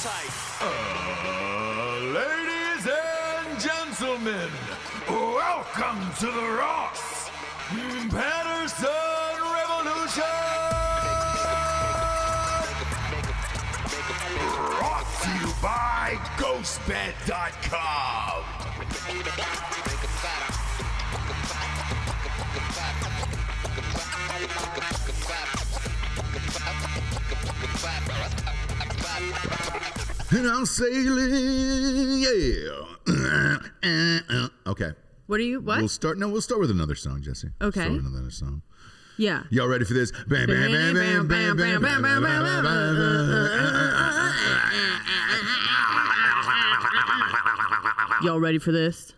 tight. Ladies and gentlemen, welcome to the Ross Patterson Revolution! Brought to you by GhostBed.com. And I'm sailing, yeah. Okay. What We'll start with another song, Jesse. Okay. We'll start with another song. Yeah. Y'all ready for this? Bam, bam, bam, bam, bam, bam, bam, bam, bam, bam. Y'all ready for this?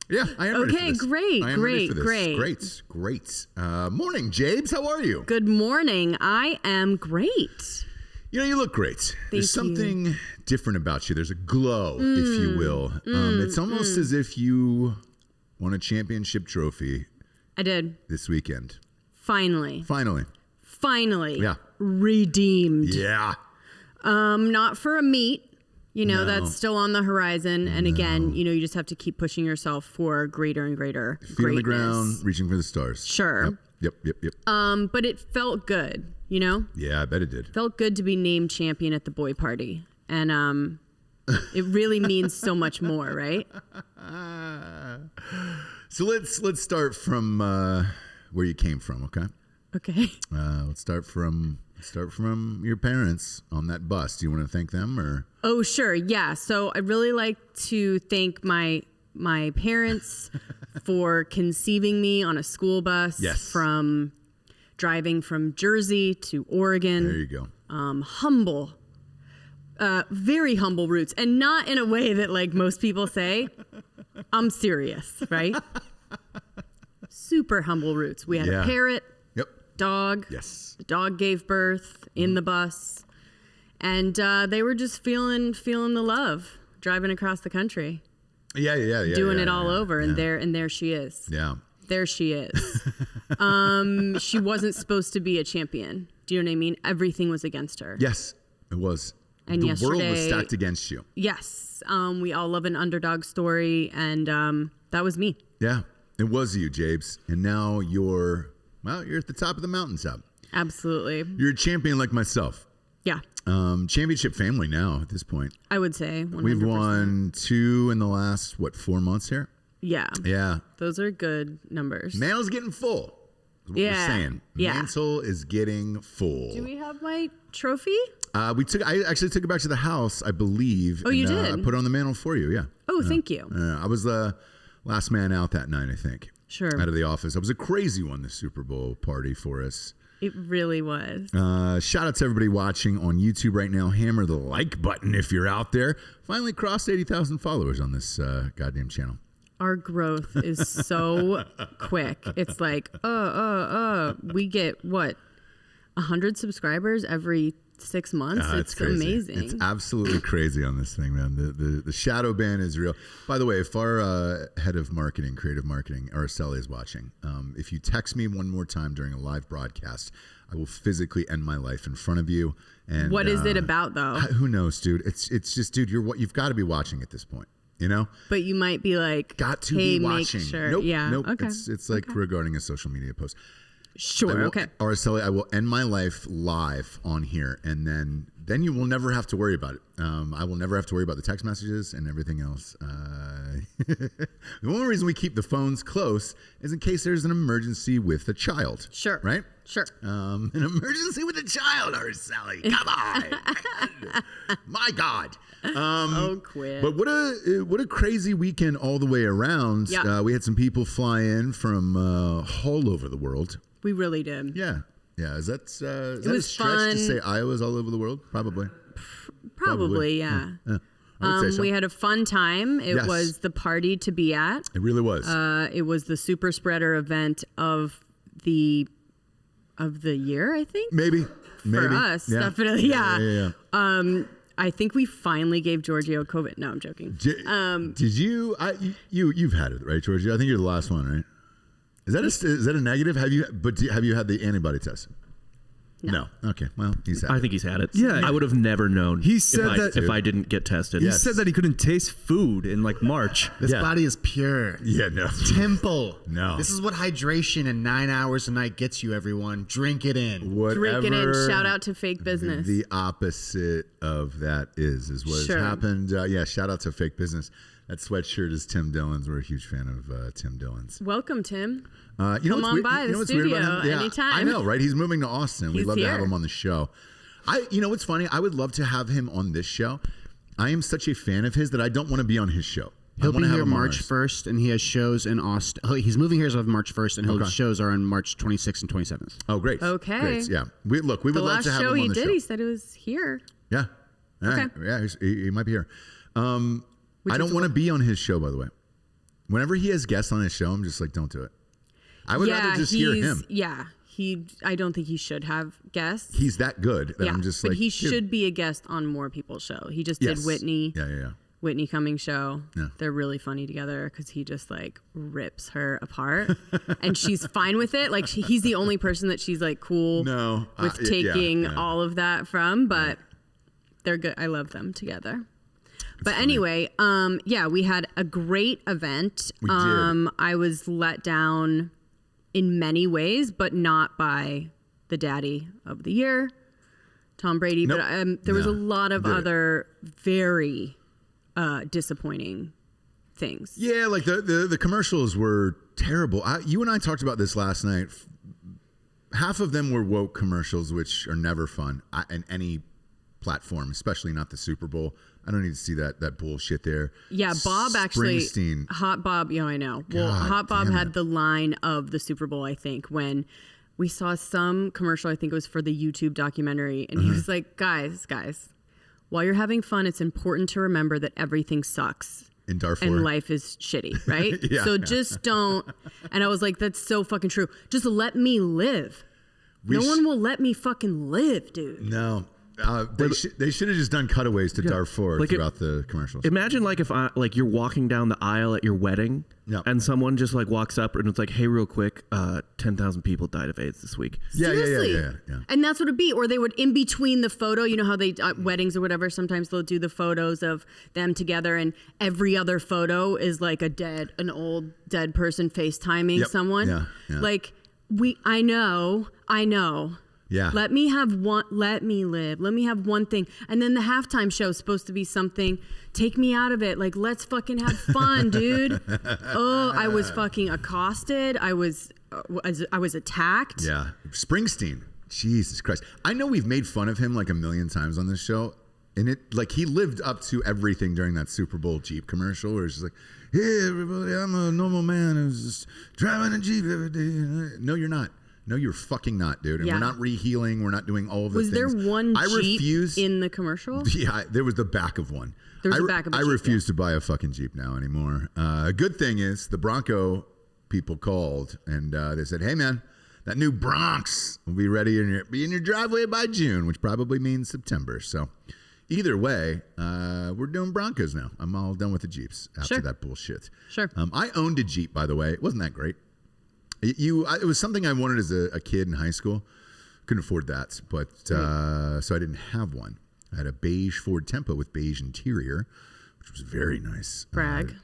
Yeah, I am ready for this. Great. Great. Morning, Jabes. How are you? Good morning. I am great. You know, you look great. There's something different about you. There's a glow, if you will. It's almost as if you won a championship trophy. I did. This weekend. Finally. Yeah. Redeemed. Yeah. Not for a meet. You know, No. that's still on the horizon. And again, you know, you just have to keep pushing yourself for greater and greater Feet on the ground, reaching for the stars. Sure. Yep. But it felt good, you know? Yeah, I bet it did. Felt good to be named champion at the boy party. And it really means so much more, right? So let's start from where you came from, okay? Okay. Let's start from your parents on that bus. Do you want to thank them or? Oh, sure. Yeah. So I'd really like to thank my parents for conceiving me on a school bus. Yes. From driving from Jersey to Oregon. There you go. Humble. Very humble roots, and not in a way that like most people say. I'm serious, right? Super humble roots. We had a parrot. Yep. Dog. Yes. The dog gave birth in the bus, and they were just feeling the love driving across the country. Yeah. Doing it all over, and there she is. Yeah. There she is. She wasn't supposed to be a champion. Do you know what I mean? Everything was against her. Yes, it was. And the world was stacked against you. Yes. We all love an underdog story, and that was me. Yeah, it was you, Jabes. And now you're at the top of the mountaintop. Absolutely. You're a champion like myself. Yeah. Championship family now at this point. I would say 100%. We've won 2 in the last, 4 months here? Yeah. Yeah. Those are good numbers. Mantel's getting full. Is what we're saying. Yeah. Mantle is getting full. Do we have my trophy? I actually took it back to the house, I believe. Oh, you did? I put it on the mantle for you, yeah. Oh, thank you. I was the last man out that night, I think. Sure. Out of the office. It was a crazy one, the Super Bowl party for us. It really was. Shout out to everybody watching on YouTube right now. Hammer the like button if you're out there. Finally crossed 80,000 followers on this goddamn channel. Our growth is so quick. It's like, we get 100 subscribers every 6 months. It's amazing. It's absolutely crazy on this thing, man. The shadow ban is real. By the way, if our head of marketing, creative marketing, Araceli is watching, if you text me one more time during a live broadcast, I will physically end my life in front of you. And what is it about, though? Who knows, dude? It's just, dude, you've got to be watching at this point. You know, but you might be like, got to be watching. Make sure. Nope, yeah. nope. Okay. It's like regarding a social media post. Sure. Okay. Araceli, I will end my life live on here, and then you will never have to worry about it. I will never have to worry about the text messages and everything else. The only reason we keep the phones close is in case there's an emergency with a child. Sure. Right? Sure. An emergency with a child, Araceli. Come on. My God. Quit. But what a crazy weekend all the way around. Yeah. We had some people fly in from all over the world. We really did. Yeah. Is that a stretch fun. to say Iowa's all over the world? Probably. Yeah. I would say so. We had a fun time. It was the party to be at. It really was. It was the super spreader event of the year, I think. Maybe. For us, definitely. Yeah. Yeah. I think we finally gave Giorgio COVID. No, I'm joking. Did you? You've had it, right, Giorgio? I think you're the last one, right? Is that a negative? Have you had the antibody test? No. Okay. Well, he's had I it. think he's had it. Yeah. I would have never known. He said if I didn't get tested. He said that he couldn't taste food in like March. This body is pure. Yeah, no. Temple. No. This is what hydration in 9 hours a night gets you, everyone. Drink it in. Drink it in. Shout out to fake business. The opposite of that is what Sure. has happened. Shout out to fake business. That sweatshirt is Tim Dillon's. We're a huge fan of Tim Dillon's. Welcome, Tim. Come on by the studio anytime. I know, right? He's moving to Austin. We'd love to have here. him on the show. You know what's funny? I would love to have him on this show. I am such a fan of his that I don't want to be on his show. He'll be here March 1st, and he has shows in Austin. Oh, he's moving here as of March 1st, and his shows are on March 26th and 27th. Oh, great. Okay. Great. Yeah. We would love to have him on the show. The last show he did, he said it was here. Yeah. All right. Okay. Yeah, he might be here. I don't want to be on his show, by the way. Whenever he has guests on his show, I'm just like, don't do it. I would rather just hear him. Yeah. I don't think he should have guests. He's that good that I'm just like. But he dude. should be a guest on more people's show. He just did Whitney. Yeah. Whitney Cummings show. Yeah. They're really funny together because he just like rips her apart, and she's fine with it. Like he's the only person that she's like cool with taking all of that from. But they're good. I love them together. But anyway, we had a great event. We did. I was let down in many ways, but not by the daddy of the year, Tom Brady. Nope. But there was a lot of other very disappointing things. Yeah, like the commercials were terrible. You and I talked about this last night. Half of them were woke commercials, which are never fun in any platform, especially not the Super Bowl. I don't need to see that bullshit there. Yeah, Bob actually, Springsteen. Hot Bob, I know. Well, Hot Bob had the line of the Super Bowl, I think, when we saw some commercial, I think it was for the YouTube documentary, and he was like, guys, while you're having fun, it's important to remember that everything sucks. In Darfur. And life is shitty, right? Just don't. And I was like, that's so fucking true. Just let me live. No one will let me fucking live, dude. No. They should have just done cutaways to Darfur throughout the commercials. Imagine if you're walking down the aisle at your wedding, and someone just walks up and it's like, "Hey, real quick, 10,000 people died of AIDS this week." Yeah. And that's what it'd be. Or they would, in between the photo, you know how they weddings or whatever. Sometimes they'll do the photos of them together, and every other photo is like an old dead person FaceTiming someone. Yeah. Like I know. Yeah. Let me live. Let me have one thing. And then the halftime show is supposed to be something. Take me out of it. Like, let's fucking have fun, dude. Oh, I was fucking accosted. I was attacked. Yeah. Springsteen. Jesus Christ. I know we've made fun of him like a million times on this show. And he lived up to everything during that Super Bowl Jeep commercial where it's just like, hey, everybody, I'm a normal man who's just driving a Jeep every day. No, you're not. No, you're fucking not, dude. And we're not rehealing. We're not doing all of the things. Was there one Jeep in the commercial? Yeah, there was the back of one. There was the back of a Jeep. I refuse to buy a fucking Jeep now anymore. A good thing is the Bronco people called and they said, hey, man, that new Bronx will be ready be in your driveway by June, which probably means September. So either way, we're doing Broncos now. I'm all done with the Jeeps after that bullshit. Sure. I owned a Jeep, by the way. It wasn't that great. It was something I wanted as a kid in high school. Couldn't afford that, but so I didn't have one. I had a beige Ford Tempo with beige interior, which was very nice. Brag.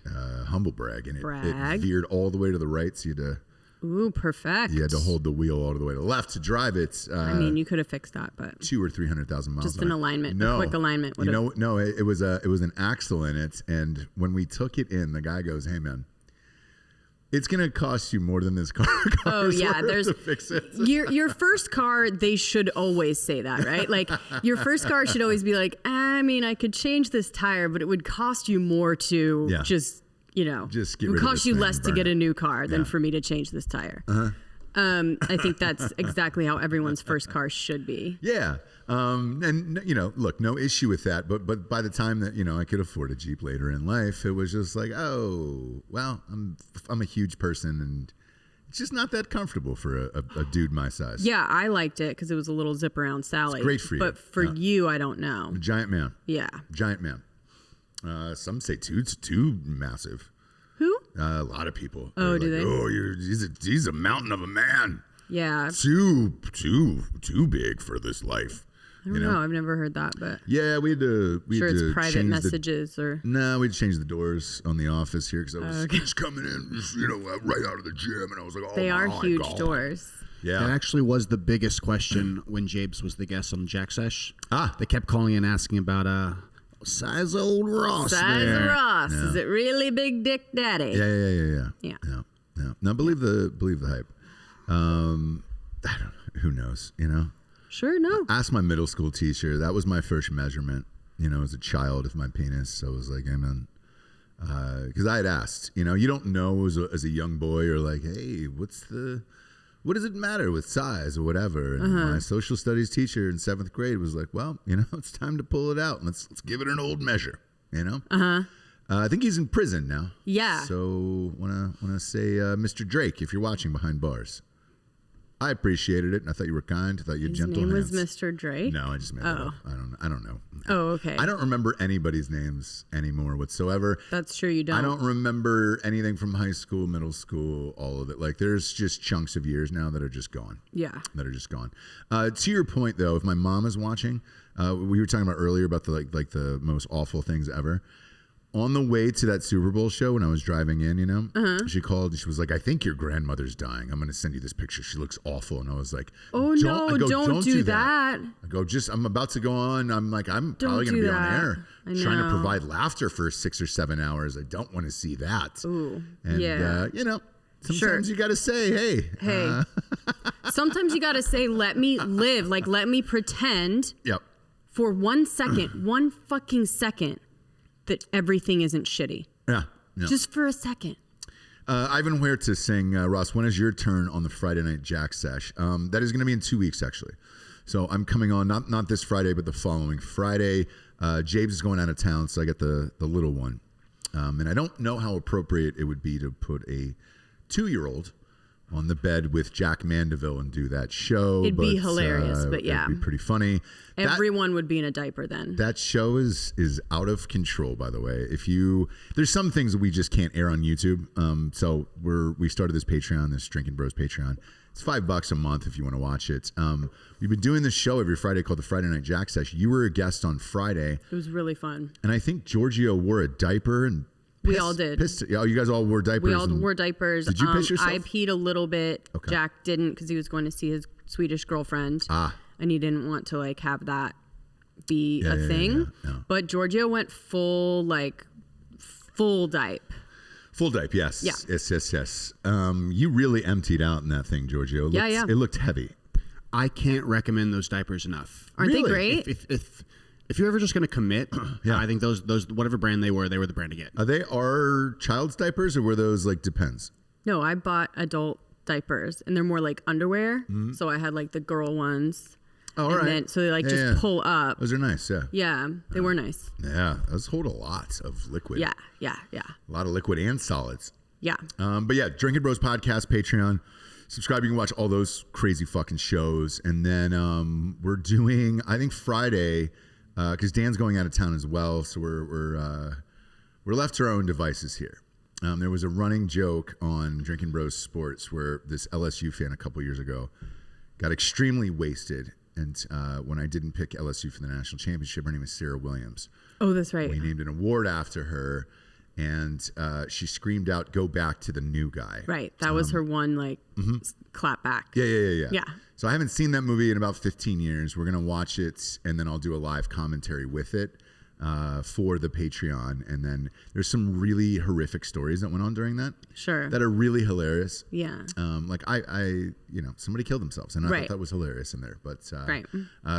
Humble brag. And it veered all the way to the right, so you had to... Ooh, perfect. You had to hold the wheel all the way to the left to drive it. I mean, you could have fixed that, but... 200,000 or 300,000 miles. Just an alignment, a quick alignment. No, it was an axle in it, and when we took it in, the guy goes, hey, man, it's going to cost you more than this car. Oh yeah, to fix it. Your first car. They should always say that, right? Like your first car should always be like, I mean, I could change this tire, but it would cost you more to just get rid of it would cost you less to get a new car than for me to change this tire. I think that's exactly how everyone's first car should be. Yeah. And look, no issue with that. But by the time that, I could afford a Jeep later in life, it was just like, oh, well, I'm a huge person and it's just not that comfortable for a dude my size. Yeah, I liked it because it was a little zip around Sally. It's great for you. But for you, I don't know. A giant man. Yeah. Giant man. Some say too massive. Who? A lot of people. Oh, do they? Oh, he's a mountain of a man. Yeah. Too big for this life. I don't know. I've never heard that, but yeah, we had to. It's private messages or. No, we had to change the doors on the office here because I was just coming in, right out of the gym, and I was like, "Oh, they are huge God. doors." Yeah, that actually was the biggest question when Jabes was the guest on Jack Sesh. They kept calling and asking about size of old Ross. Size of Ross. Yeah. Is it really Big Dick Daddy? Yeah. No, believe the hype. I don't know. Who knows? Sure, no. Ask my middle school teacher. That was my first measurement, as a child of my penis. So I was like, hey, man. Because I had asked, you don't know as a young boy or like, hey, what does it matter with size or whatever? And my social studies teacher in 7th grade was like, well, it's time to pull it out and let's give it an old measure, I think he's in prison now. Yeah. So wanna say, Mr. Drake, if you're watching behind bars, I appreciated it, and I thought you were kind. I thought you had gentle hands. His name was Mr. Drake? No, I just made that up. I don't know. Oh, okay. I don't remember anybody's names anymore whatsoever. That's true, you don't. I don't remember anything from high school, middle school, all of it. Like, there's just chunks of years now that are just gone. Yeah. That are just gone. To your point, though, if my mom is watching, we were talking about earlier about the like the most awful things ever. On the way to that Super Bowl show, when I was driving in, she called and she was like, I think your grandmother's dying. I'm going to send you this picture. She looks awful. And I was like, don't do that. I go, I'm about to go on. I'm like, I'm probably going to be on air trying to provide laughter for 6 or 7 hours. I don't want to see that. Ooh, and, sometimes you got to say, hey. Sometimes you got to say, let me live. Like, let me pretend for 1 second, one fucking second, that everything isn't shitty. Yeah. Just for a second. Ivan Ware to sing, Ross, when is your turn on the Friday Night Jack Sesh? That is going to be in 2 weeks, actually. So I'm coming on, not this Friday, but the following Friday. Jabes is going out of town, so I get the little one. And I don't know how appropriate it would be to put a 2-year-old on the bed with Jack Mandeville and do that show. It'd be hilarious, but yeah. It'd be pretty funny. Everyone would be in a diaper then. That show is out of control, by the way. There's some things that we just can't air on YouTube. So we started this Patreon, this Drinking Bros Patreon. It's $5 a month if you want to watch it. We've been doing this show every Friday called the Friday Night Jack Sesh. You were a guest on Friday. It was really fun. And I think Giorgio wore a diaper and we all did. You guys all wore diapers? We all wore diapers. Did you piss yourself? I peed a little bit. Okay. Jack didn't because he was going to see his Swedish girlfriend. And he didn't want to have that be a thing. Yeah. But Giorgio went full dipe. Full dipe, yes. Yeah. Yes. You really emptied out in that thing, Giorgio. It looked heavy. I can't recommend those diapers enough. Aren't they great? If you're ever just going to commit, I think those whatever brand they were the brand to get. Are they child's diapers or were those Depends? No, I bought adult diapers and they're more like underwear. Mm-hmm. So I had the girl ones. Oh, all right. So they just pull up. Those are nice, yeah. Yeah, they were nice. Yeah, those hold a lot of liquid. Yeah. A lot of liquid and solids. Yeah. But yeah, Drinking Bros Podcast, Patreon. Subscribe, you can watch all those crazy fucking shows. And then we're doing, I think Friday, because Dan's going out of town as well, so we're left to our own devices here. There was a running joke on Drinking Bros Sports where this LSU fan a couple years ago got extremely wasted, and when I didn't pick LSU for the national championship, her name is Sarah Williams. Oh, that's right. We named an award after her, and she screamed out, "Go back to the new guy." Right, that was her one clap back. Yeah. So I haven't seen that movie in about 15 years. We're going to watch it, and then I'll do a live commentary with it for the Patreon. And then there's some really horrific stories that went on during that. Sure. That are really hilarious. Yeah. Somebody killed themselves, and I thought that was hilarious in there. But right.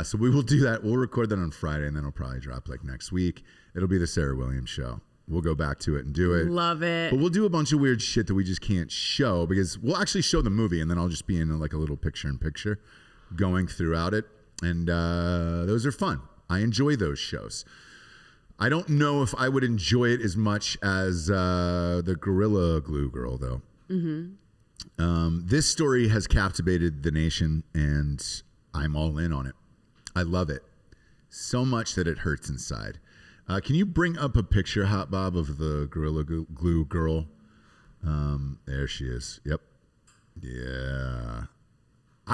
So we will do that. We'll record that on Friday, and then it'll probably drop next week. It'll be the Sarah Williams show. We'll go back to it and do it. Love it. But we'll do a bunch of weird shit that we just can't show because we'll actually show the movie and then I'll just be in a little picture-in-picture going throughout it. And those are fun. I enjoy those shows. I don't know if I would enjoy it as much as the Gorilla Glue Girl, though. Mm-hmm. This story has captivated the nation and I'm all in on it. I love it so much that it hurts inside. Can you bring up a picture, Hot Bob, of the Gorilla Glue Girl? There she is. Yep. Yeah.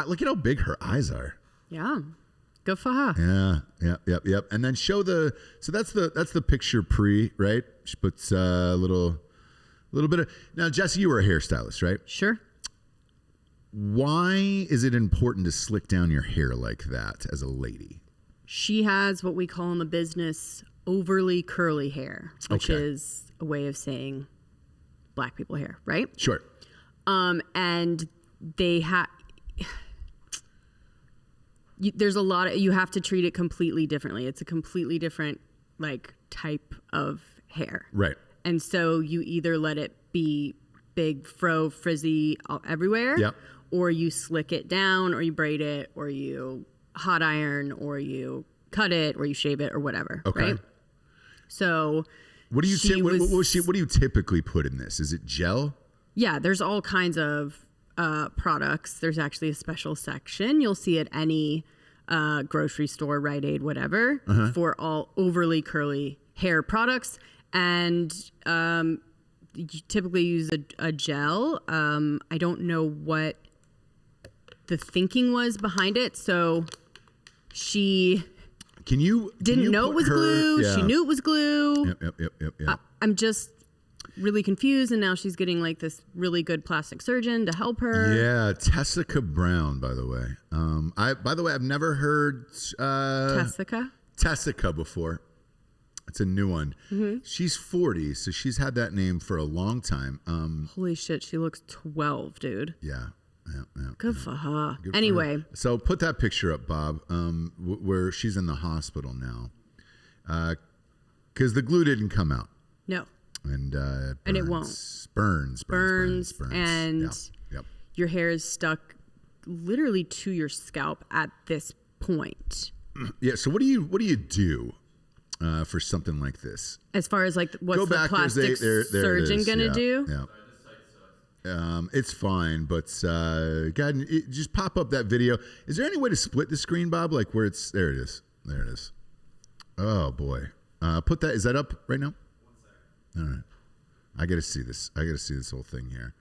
Look at how big her eyes are. Yeah. Good for her. Yeah. Yep. And then show so that's the picture pre, right? She puts a little bit of, now Jesse, you were a hairstylist, right? Sure. Why is it important to slick down your hair like that as a lady? She has what we call in the business overly curly hair, which is a way of saying black people hair, right? Sure. And they there's a lot of, you have to treat it completely differently. It's a completely different like type of hair. Right. And so you either let it be big, fro, frizzy everywhere, yep, or you slick it down, or you braid it, or you hot iron, or you cut it, or you shave it, or whatever. Okay. Right? So what do you typically put in this? Is it gel? Yeah, there's all kinds of products. There's actually a special section. You'll see at any grocery store, Rite Aid, whatever, for all overly curly hair products. And you typically use a gel. I don't know what the thinking was behind it. So she didn't know it was glue. Yeah. She knew it was glue. Yep. I'm just really confused, and now she's getting like this really good plastic surgeon to help her. Yeah, Tessica Brown, by the way. I've never heard Tessica before. It's a new one. Mm-hmm. She's 40, so she's had that name for a long time. Holy shit, she looks 12, dude. Yeah. Good for her. Anyway. So put that picture up, Bob, where she's in the hospital now. Because the glue didn't come out. No. And it won't. Burns. And your hair is stuck literally to your scalp at this point. Yeah. So what do you do for something like this? As far as like what's the plastic surgeon gonna do? Yeah. It's fine, but God, just pop up that video. Is there any way to split the screen, Bob? Like where it's there? It is. There it is. Oh boy. Put that. Is that up right now? All right. I got to see this. I got to see this whole thing here.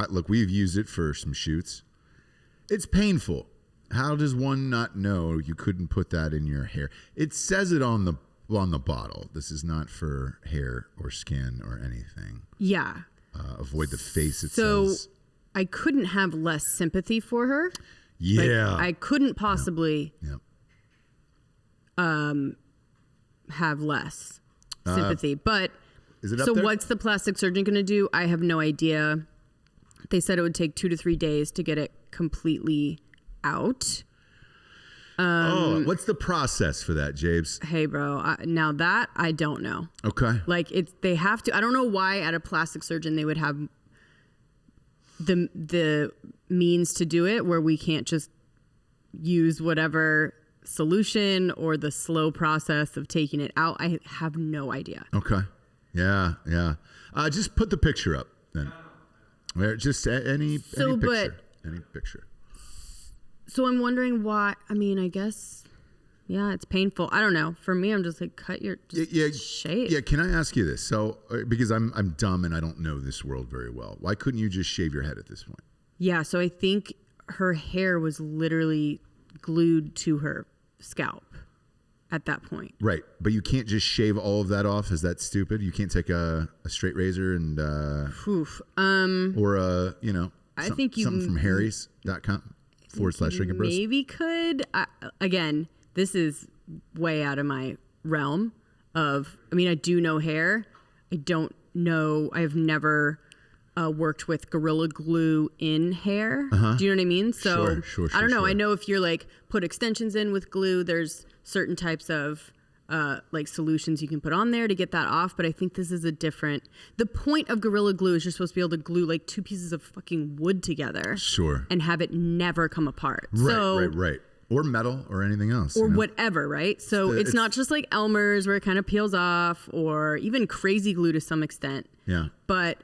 Look, we've used it for some shoots. It's painful. How does one not know you couldn't put that in your hair? It says it on the bottle. This is not for hair or skin or anything. Yeah. Avoid the face, it so says. I couldn't have less sympathy for her. Yeah. Like, I couldn't possibly have less sympathy. But is it up so there? What's the plastic surgeon going to do? I have no idea. They said it would take 2 to 3 days to get it completely out. What's the process for that, James? Hey, bro. Now that I don't know. Okay. Like they have to. I don't know why at a plastic surgeon they would have the means to do it, where we can't just use whatever solution or the slow process of taking it out. I have no idea. Okay. Yeah. Just put the picture up then. Just any picture. Any picture. So I'm wondering why. I mean, I guess, yeah, it's painful. I don't know. For me, I'm just like, cut your shave. Yeah. Can I ask you this? So, because I'm dumb and I don't know this world very well. Why couldn't you just shave your head at this point? Yeah. So I think her hair was literally glued to her scalp at that point. Right. But you can't just shave all of that off. Is that stupid? You can't take a straight razor and or I think something from harrys.com /Drinking Bros. Maybe could. Again, this is way out of my realm of, I mean, I do know hair. I don't know. I've never worked with Gorilla Glue in hair. Uh-huh. Do you know what I mean? So sure, I don't know. Sure. I know if you're like put extensions in with glue, there's certain types of like solutions you can put on there to get that off. But I think this is the point of Gorilla Glue is you're supposed to be able to glue like 2 pieces of fucking wood together. Sure. And have it never come apart. Right. Or metal or anything else. Or whatever, right? So it's not just like Elmer's where it kind of peels off, or even Crazy Glue to some extent. Yeah. But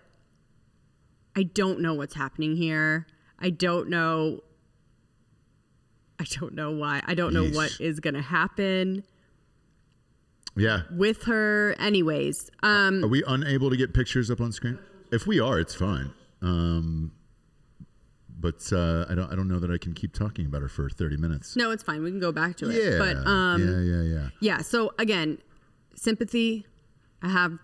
I don't know what's happening here. I don't know why. I don't know what is going to happen. Yeah. With her. Anyways. Are we unable to get pictures up on screen? If we are, it's fine. But I don't know that I can keep talking about her for 30 minutes. No, it's fine. We can go back to it. Yeah. But, yeah. So again, sympathy, I have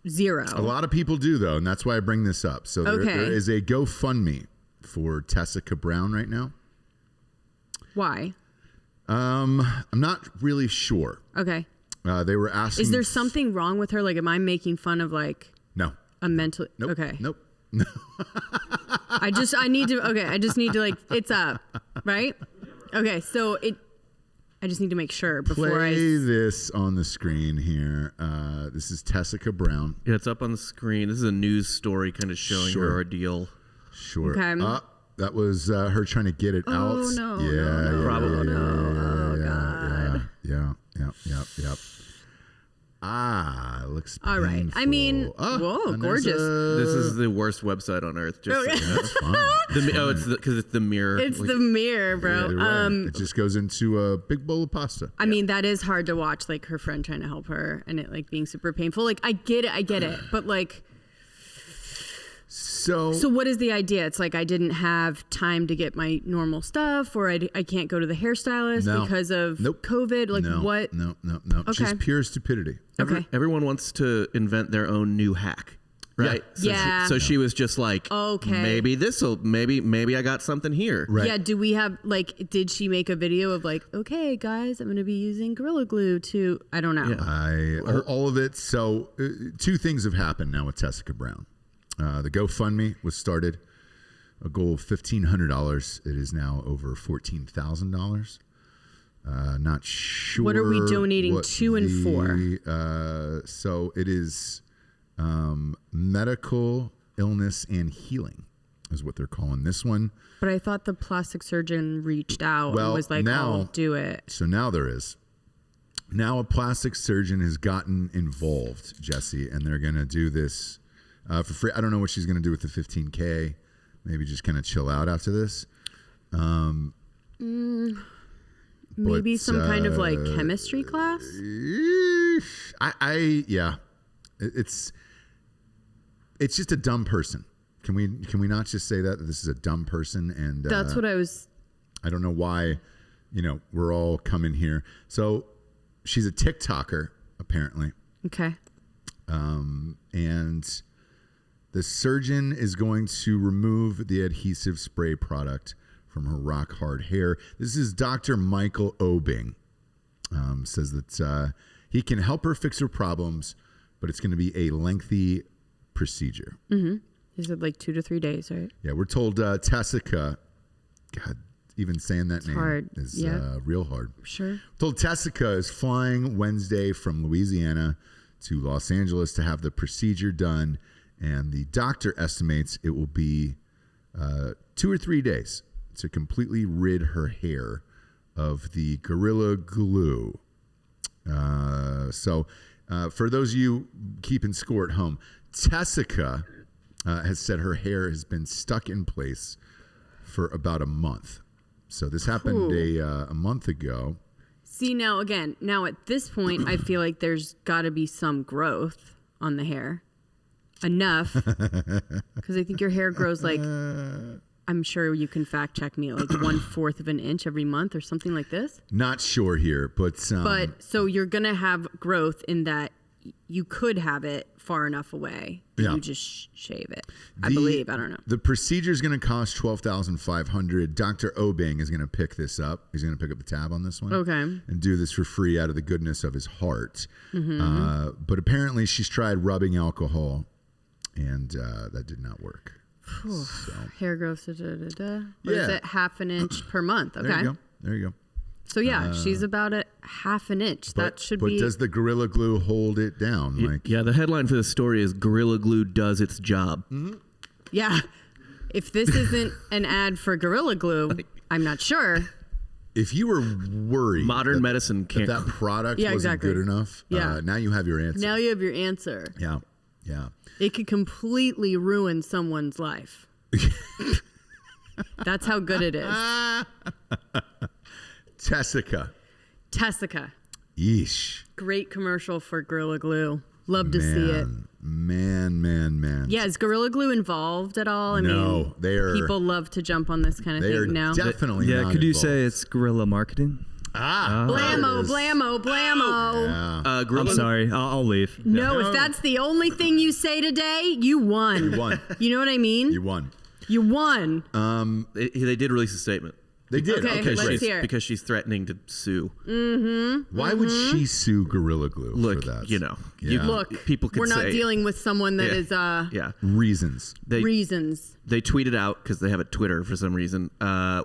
0. A lot of people do though, and that's why I bring this up. So there is a GoFundMe for Tessica Brown right now. Why? I'm not really sure. Okay. They were asking. Is there something wrong with her? Like, am I making fun of like no a mental? Nope. Okay. Nope. No. I just need to like, it's up, right? Okay. So I just need to make sure before Play this on the screen here. This is Tessica Brown. Yeah, it's up on the screen. This is a news story kind of showing her ordeal. Sure. Okay. That was her trying to get it out. Oh, no. Yeah. No, probably. No. Oh, God. Yep. Looks painful. All right. I mean, whoa, gorgeous. This is the worst website on earth. Just That's fine. it's because it's the mirror. It's the mirror, bro. Yeah, it just goes into a big bowl of pasta. I mean, that is hard to watch, like her friend trying to help her and it like being super painful. Like, I get it. But like, so what is the idea? It's like I didn't have time to get my normal stuff, or I can't go to the hairstylist because of COVID. Like what? No. Okay. Just pure stupidity. Okay. Everyone wants to invent their own new hack, right? Yeah. So she was just like, okay, maybe I got something here. Right. Yeah. Do we have like? Did she make a video of like, okay, guys, I'm going to be using Gorilla Glue to? I don't know. Yeah. All of it. So 2 things have happened now with Tessica Brown. The GoFundMe was started, a goal of $1,500. It is now over $14,000. Not sure. What are we donating to and for? So it is medical illness and healing is what they're calling this one. But I thought the plastic surgeon reached out and was like, I'll do it. So now there is. Now a plastic surgeon has gotten involved, Jesse, and they're going to do this for free. I don't know what she's going to do with the $15K. Maybe just kind of chill out after this. Maybe some kind of like chemistry class. It's just a dumb person. Can we not just say that this is a dumb person? And that's what I was. I don't know why, we're all coming here. So she's a TikToker apparently. Okay. And the surgeon is going to remove the adhesive spray product from her rock hard hair. This is Dr. Michael Obing. Says that he can help her fix her problems, but it's going to be a lengthy procedure. Mm-hmm. Is it like 2 to 3 days, right? Yeah, we're told Tessica, God, even saying that name hard. is real hard. Sure. We're told Tessica is flying Wednesday from Louisiana to Los Angeles to have the procedure done, and the doctor estimates it will be 2 or 3 days to completely rid her hair of the Gorilla Glue. So for those of you keeping score at home, Tessica has said her hair has been stuck in place for about a month. So this happened a month ago. See, now at this point, I feel like there's got to be some growth on the hair. Enough. Because I think your hair grows like, I'm sure you can fact check me, like 1/4 of an inch every month or something like this. Not sure here, but so you're going to have growth in that you could have it far enough away that you just shave it. I believe. I don't know. The procedure is going to cost $12,500. Dr. Obing is going to pick this up. He's going to pick up the tab on this one. Okay. And do this for free out of the goodness of his heart. Mm-hmm. But apparently she's tried rubbing alcohol, and that did not work. So. Hair growth. What is it? 1/2 inch per month. Okay. There you go. So she's about a 1/2 inch. That should be. But does the Gorilla Glue hold it down? The headline for this story is Gorilla Glue does its job. Mm-hmm. Yeah. If this isn't an ad for Gorilla Glue, I'm not sure. If you were worried modern medicine can't that product wasn't good enough, now you have your answer. Now you have your answer. Yeah. It could completely ruin someone's life. That's how good it is. Tessica. Yeesh. Great commercial for Gorilla Glue. Love to see it. Man. Yeah, is Gorilla Glue involved at all? I mean, they are. People love to jump on this kind of thing now. Definitely. Yeah, could you say it's guerrilla marketing? Blammo. Yeah. I'm sorry. I'll leave. No, if that's the only thing you say today, you won. You won. You know what I mean? You won. They did release a statement. They did. Okay, let's hear it. Because she's threatening to sue. Why would she sue Gorilla Glue Look, for that? you know, Look, people could we're not say, dealing with someone that is reasons. reasons. They tweeted out, because they have a Twitter for some reason,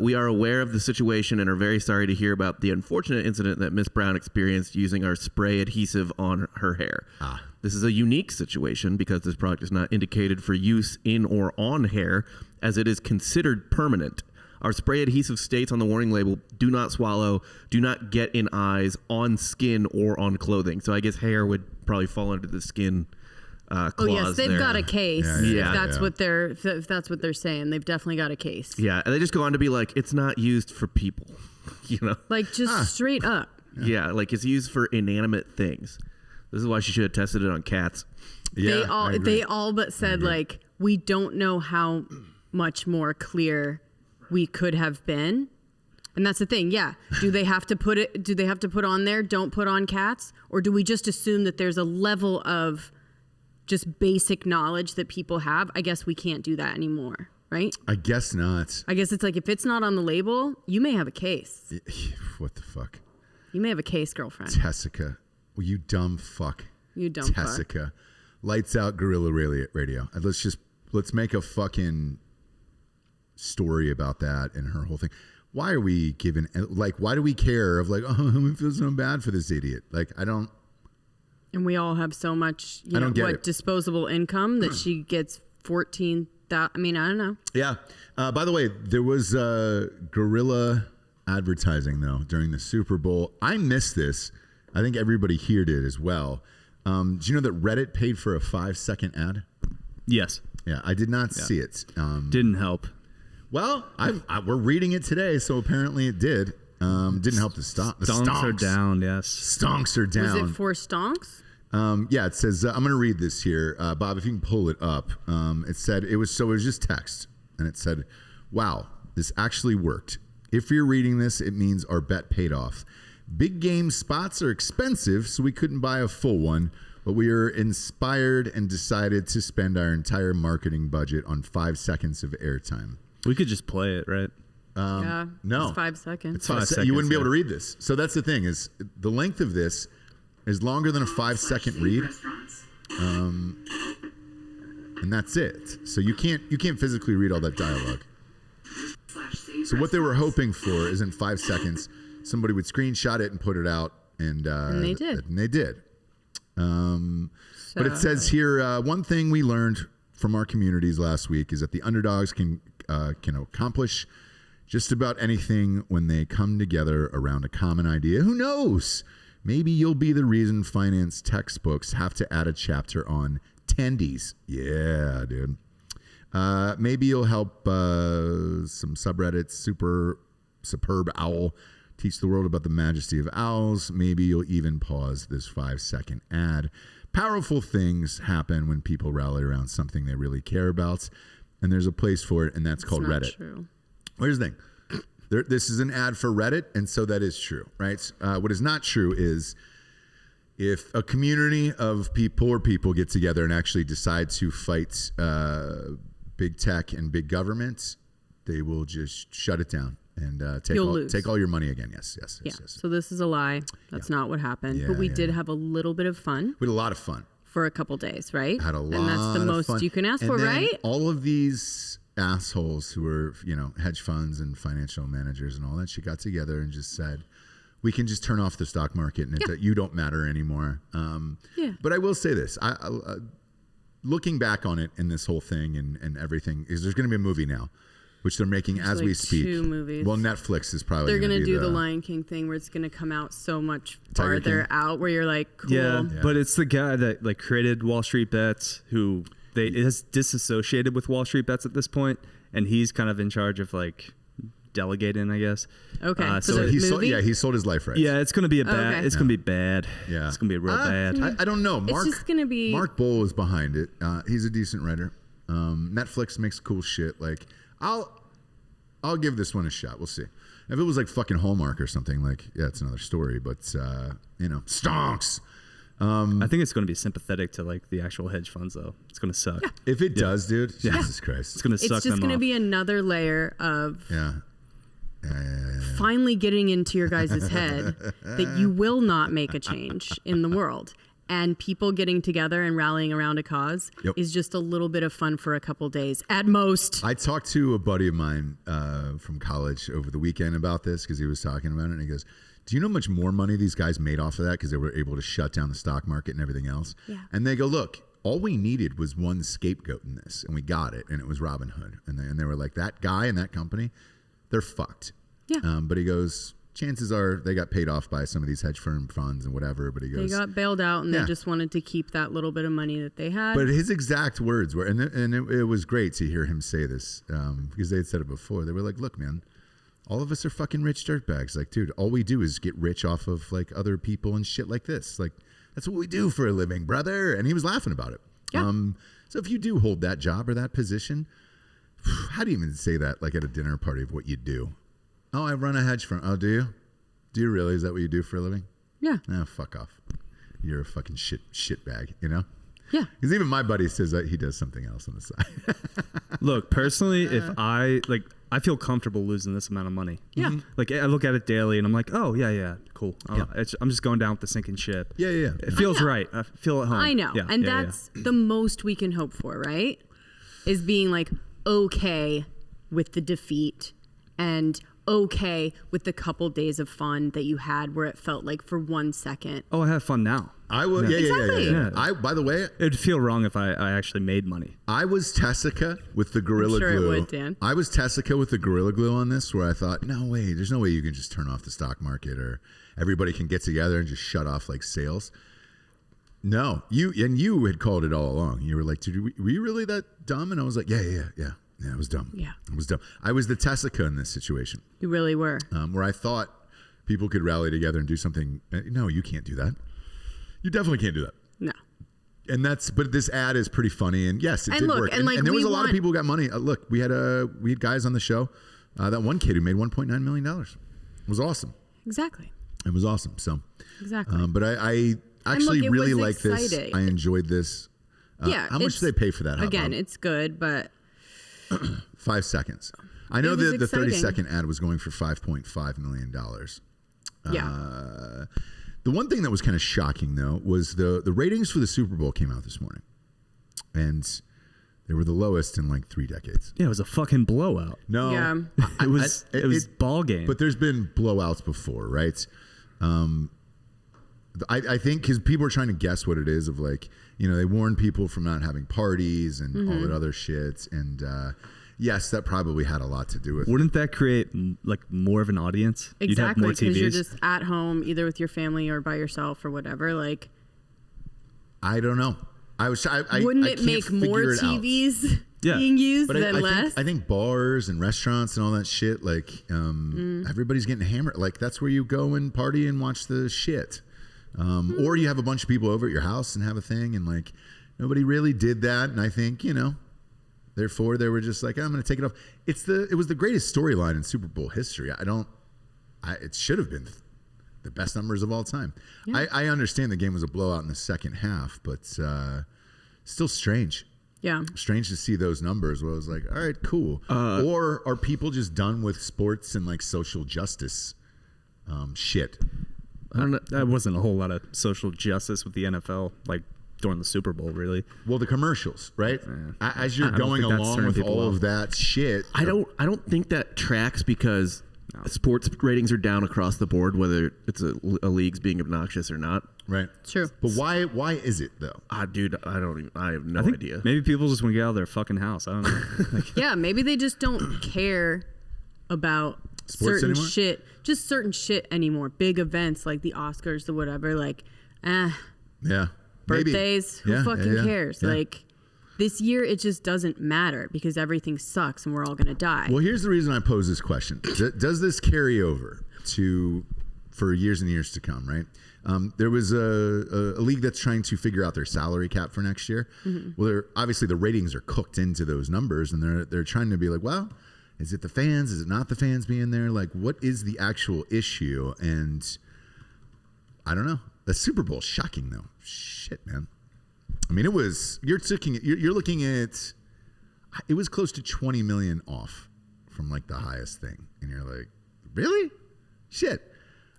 we are aware of the situation and are very sorry to hear about the unfortunate incident that Miss Brown experienced using our spray adhesive on her hair. This is a unique situation because this product is not indicated for use in or on hair, as it is considered permanent. Our spray adhesive states on the warning label, do not swallow, do not get in eyes, on skin, or on clothing. So I guess hair would probably fall under the skin clause. Oh yes, they've got a case. Yeah. If that's what they're saying, they've definitely got a case. Yeah, and they just go on to be like, it's not used for people, you know? Like just straight up. Yeah, like it's used for inanimate things. This is why she should have tested it on cats. Yeah, they all but said like, we don't know how much more clear we could have been. And that's the thing. Yeah. Do they have to put on there, don't put on cats? Or do we just assume that there's a level of just basic knowledge that people have? I guess we can't do that anymore, right? I guess not. I guess it's like, if it's not on the label, you may have a case. What the fuck? You may have a case, girlfriend. Tessica. Well, you dumb fuck. You dumb Tessica. fuck. Lights out Gorilla Radio. Let's make a fucking story about that and her whole thing. Why are we why do we care of like, oh, we feel so bad for this idiot? Like, I don't. And we all have so much, disposable income that she gets 14,000. I mean, I don't know. Yeah. By the way, there was guerrilla advertising though during the Super Bowl. I missed this. I think everybody here did as well. Do you know that Reddit paid for a 5-second ad? Yes. Yeah, I did not see it. Didn't help. Well, we're reading it today, so apparently it did. Didn't help the stonks. Stonks are down, yes. Stonks are down. Was it for stonks? Yeah, it says, I'm going to read this here. Bob, if you can pull it up. It said, it was just text. And it said, wow, this actually worked. If you're reading this, it means our bet paid off. Big game spots are expensive, so we couldn't buy a full one. But we are inspired and decided to spend our entire marketing budget on 5 seconds of airtime. We could just play it, right? Yeah. No. It's 5 seconds. It's 5 seconds. You wouldn't be able to read this. So that's the thing, is the length of this is longer than a 5-second read. And that's it. So you can't physically read all that dialogue. So what they were hoping for is in 5 seconds, somebody would screenshot it and put it out. And they did. And they did. But it says here, one thing we learned from our communities last week is that the underdogs can accomplish just about anything when they come together around a common idea. Who knows? Maybe you'll be the reason finance textbooks have to add a chapter on tendies. Yeah, dude. Maybe you'll help some subreddits, superb owl, teach the world about the majesty of owls. Maybe you'll even pause this 5-second ad. Powerful things happen when people rally around something they really care about, and there's a place for it, and that's called Reddit. True. Well, here's the thing. This is an ad for Reddit, and so that is true, right? What is not true is if a community of poor people get together and actually decide to fight big tech and big government, they will just shut it down and take all your money again. Yes. So this is a lie. That's not what happened. But we did have a little bit of fun. We had a lot of fun. For a couple days, right? Had a lot and that's the most fun. You can ask and for, then right? All of these assholes who are, hedge funds and financial managers and all that shit got together and just said, we can just turn off the stock market and you don't matter anymore. But I will say this. I looking back on it in this whole thing and everything, is there's going to be a movie now, which they're making as we speak. 2 movies. Well, Netflix is probably They're going to do the Lion King thing where it's going to come out so much Tiger farther King? out where you're like, cool. Yeah, but it's the guy that created Wall Street Bets who is disassociated with Wall Street Bets at this point, and he's kind of in charge of delegating, I guess. Okay. So he sold his life rights. Yeah, it's gonna be it's gonna be bad. Yeah, it's gonna be real bad. I don't know. It's just gonna be. Mark Bowl is behind it. He's a decent writer. Netflix makes cool shit. Like I'll give this one a shot. We'll see. If it was like fucking Hallmark or something, like it's another story. But stonks. I think it's going to be sympathetic to like the actual hedge funds, though. It's going to suck. Yeah. If it does, dude, Jesus Christ, it's going to suck. It's just going to be another layer of finally getting into your guys' head that you will not make a change in the world. And people getting together and rallying around a cause is just a little bit of fun for a couple days at most. I talked to a buddy of mine from college over the weekend about this because he was talking about it, and he goes, do you know how much more money these guys made off of that because they were able to shut down the stock market and everything else? Yeah. And they go, look, all we needed was one scapegoat in this, and we got it, and it was Robin Hood. And they were like, that guy and that company, they're fucked. Yeah. But he goes, chances are they got paid off by some of these hedge firm funds and whatever. But he goes, they got bailed out, and they just wanted to keep that little bit of money that they had. But his exact words were, and it was great to hear him say this because they had said it before. They were like, look, man, all of us are fucking rich dirtbags. Like, dude, all we do is get rich off of like other people and shit like this. Like, that's what we do for a living, brother. And he was laughing about it. Yeah. So if you do hold that job or that position, how do you even say that like at a dinner party of what you do? Oh, I run a hedge fund. Oh, do you? Do you really? Is that what you do for a living? Yeah. No, fuck off. You're a fucking shit bag, you know? Yeah. Because even my buddy says that he does something else on the side. Look, personally, if I feel comfortable losing this amount of money. Yeah. Like I look at it daily and I'm like, oh yeah, cool. I'm just going down with the sinking ship. Yeah. It feels right. I feel at home. I know. And that's the most we can hope for, right? Is being like okay with the defeat and okay with the couple days of fun that you had where it felt like for 1 second. Oh, I have fun now. I would, yeah. By the way, it would feel wrong if I actually made money. I was Tessica with the Gorilla Glue. It would, Dan. I was Tessica with the Gorilla Glue on this, where I thought, no way, there's no way you can just turn off the stock market or everybody can get together and just shut off like sales. No, you had called it all along. You were like, dude, were you really that dumb? And I was like, yeah, it was dumb. Yeah, it was dumb. I was the Tessica in this situation. You really were. Where I thought people could rally together and do something. No, you can't do that. You definitely can't do that. No. And but this ad is pretty funny, and yes, it did work. And there was a lot of people who got money. Look, we had guys on the show. That one kid who made $1.9 million. It was awesome. Exactly. It was awesome. So exactly. But I actually really like this. I enjoyed this. How much did they pay for that? Again, it's good, but 5 seconds. I know that the 30-second ad was going for $5.5 million. Yeah. The one thing that was kind of shocking, though, was the ratings for the Super Bowl came out this morning. And they were the lowest in like 3 decades. Yeah, it was a fucking blowout. No. Yeah. It was ball game. But there's been blowouts before, right? I think because people are trying to guess what it is of like, they warn people from not having parties and all that other shit. And yes, that probably had a lot to do with it. Wouldn't that create like more of an audience? Exactly, You'd have more TVs. Because you're just at home, either with your family or by yourself or whatever. Like, I don't know. Wouldn't it make more TVs being used than less? I think bars and restaurants and all that shit, like everybody's getting hammered. Like that's where you go and party and watch the shit. Or you have a bunch of people over at your house and have a thing, and like nobody really did that. And I think therefore they were just like, I'm going to take it off. It was the greatest storyline in Super Bowl history. It should have been the best numbers of all time. Yeah. I understand the game was a blowout in the second half, but still strange. Yeah, strange to see those numbers where I was like, all right, cool. Or are people just done with sports and like social justice shit? I don't know. That wasn't a whole lot of social justice with the NFL, like during the Super Bowl, really. Well, the commercials, right? As you're going along with all of that shit. I don't think that tracks because sports ratings are down across the board, whether it's a league's being obnoxious or not. Right. True. But why is it though? Dude, I have no idea. Maybe people just want to get out of their fucking house. I don't know. Yeah, maybe they just don't care about sports certain anymore? Shit, just certain shit anymore. Big events like the Oscars, the whatever, like, yeah, birthdays. Maybe. Who fucking cares? Yeah. Like, This year, it just doesn't matter because everything sucks and we're all going to die. Well, here's the reason I pose this question. Does this carry over for years and years to come, right? There was a league that's trying to figure out their salary cap for next year. Mm-hmm. Well, obviously the ratings are cooked into those numbers, and they're trying to be like, well, is it the fans? Is it not the fans being there? Like, what is the actual issue? And I don't know. The Super Bowl, shocking though. Shit, man. I mean, you're looking at, it was close to 20 million off from like the highest thing. And you're like, really? Shit.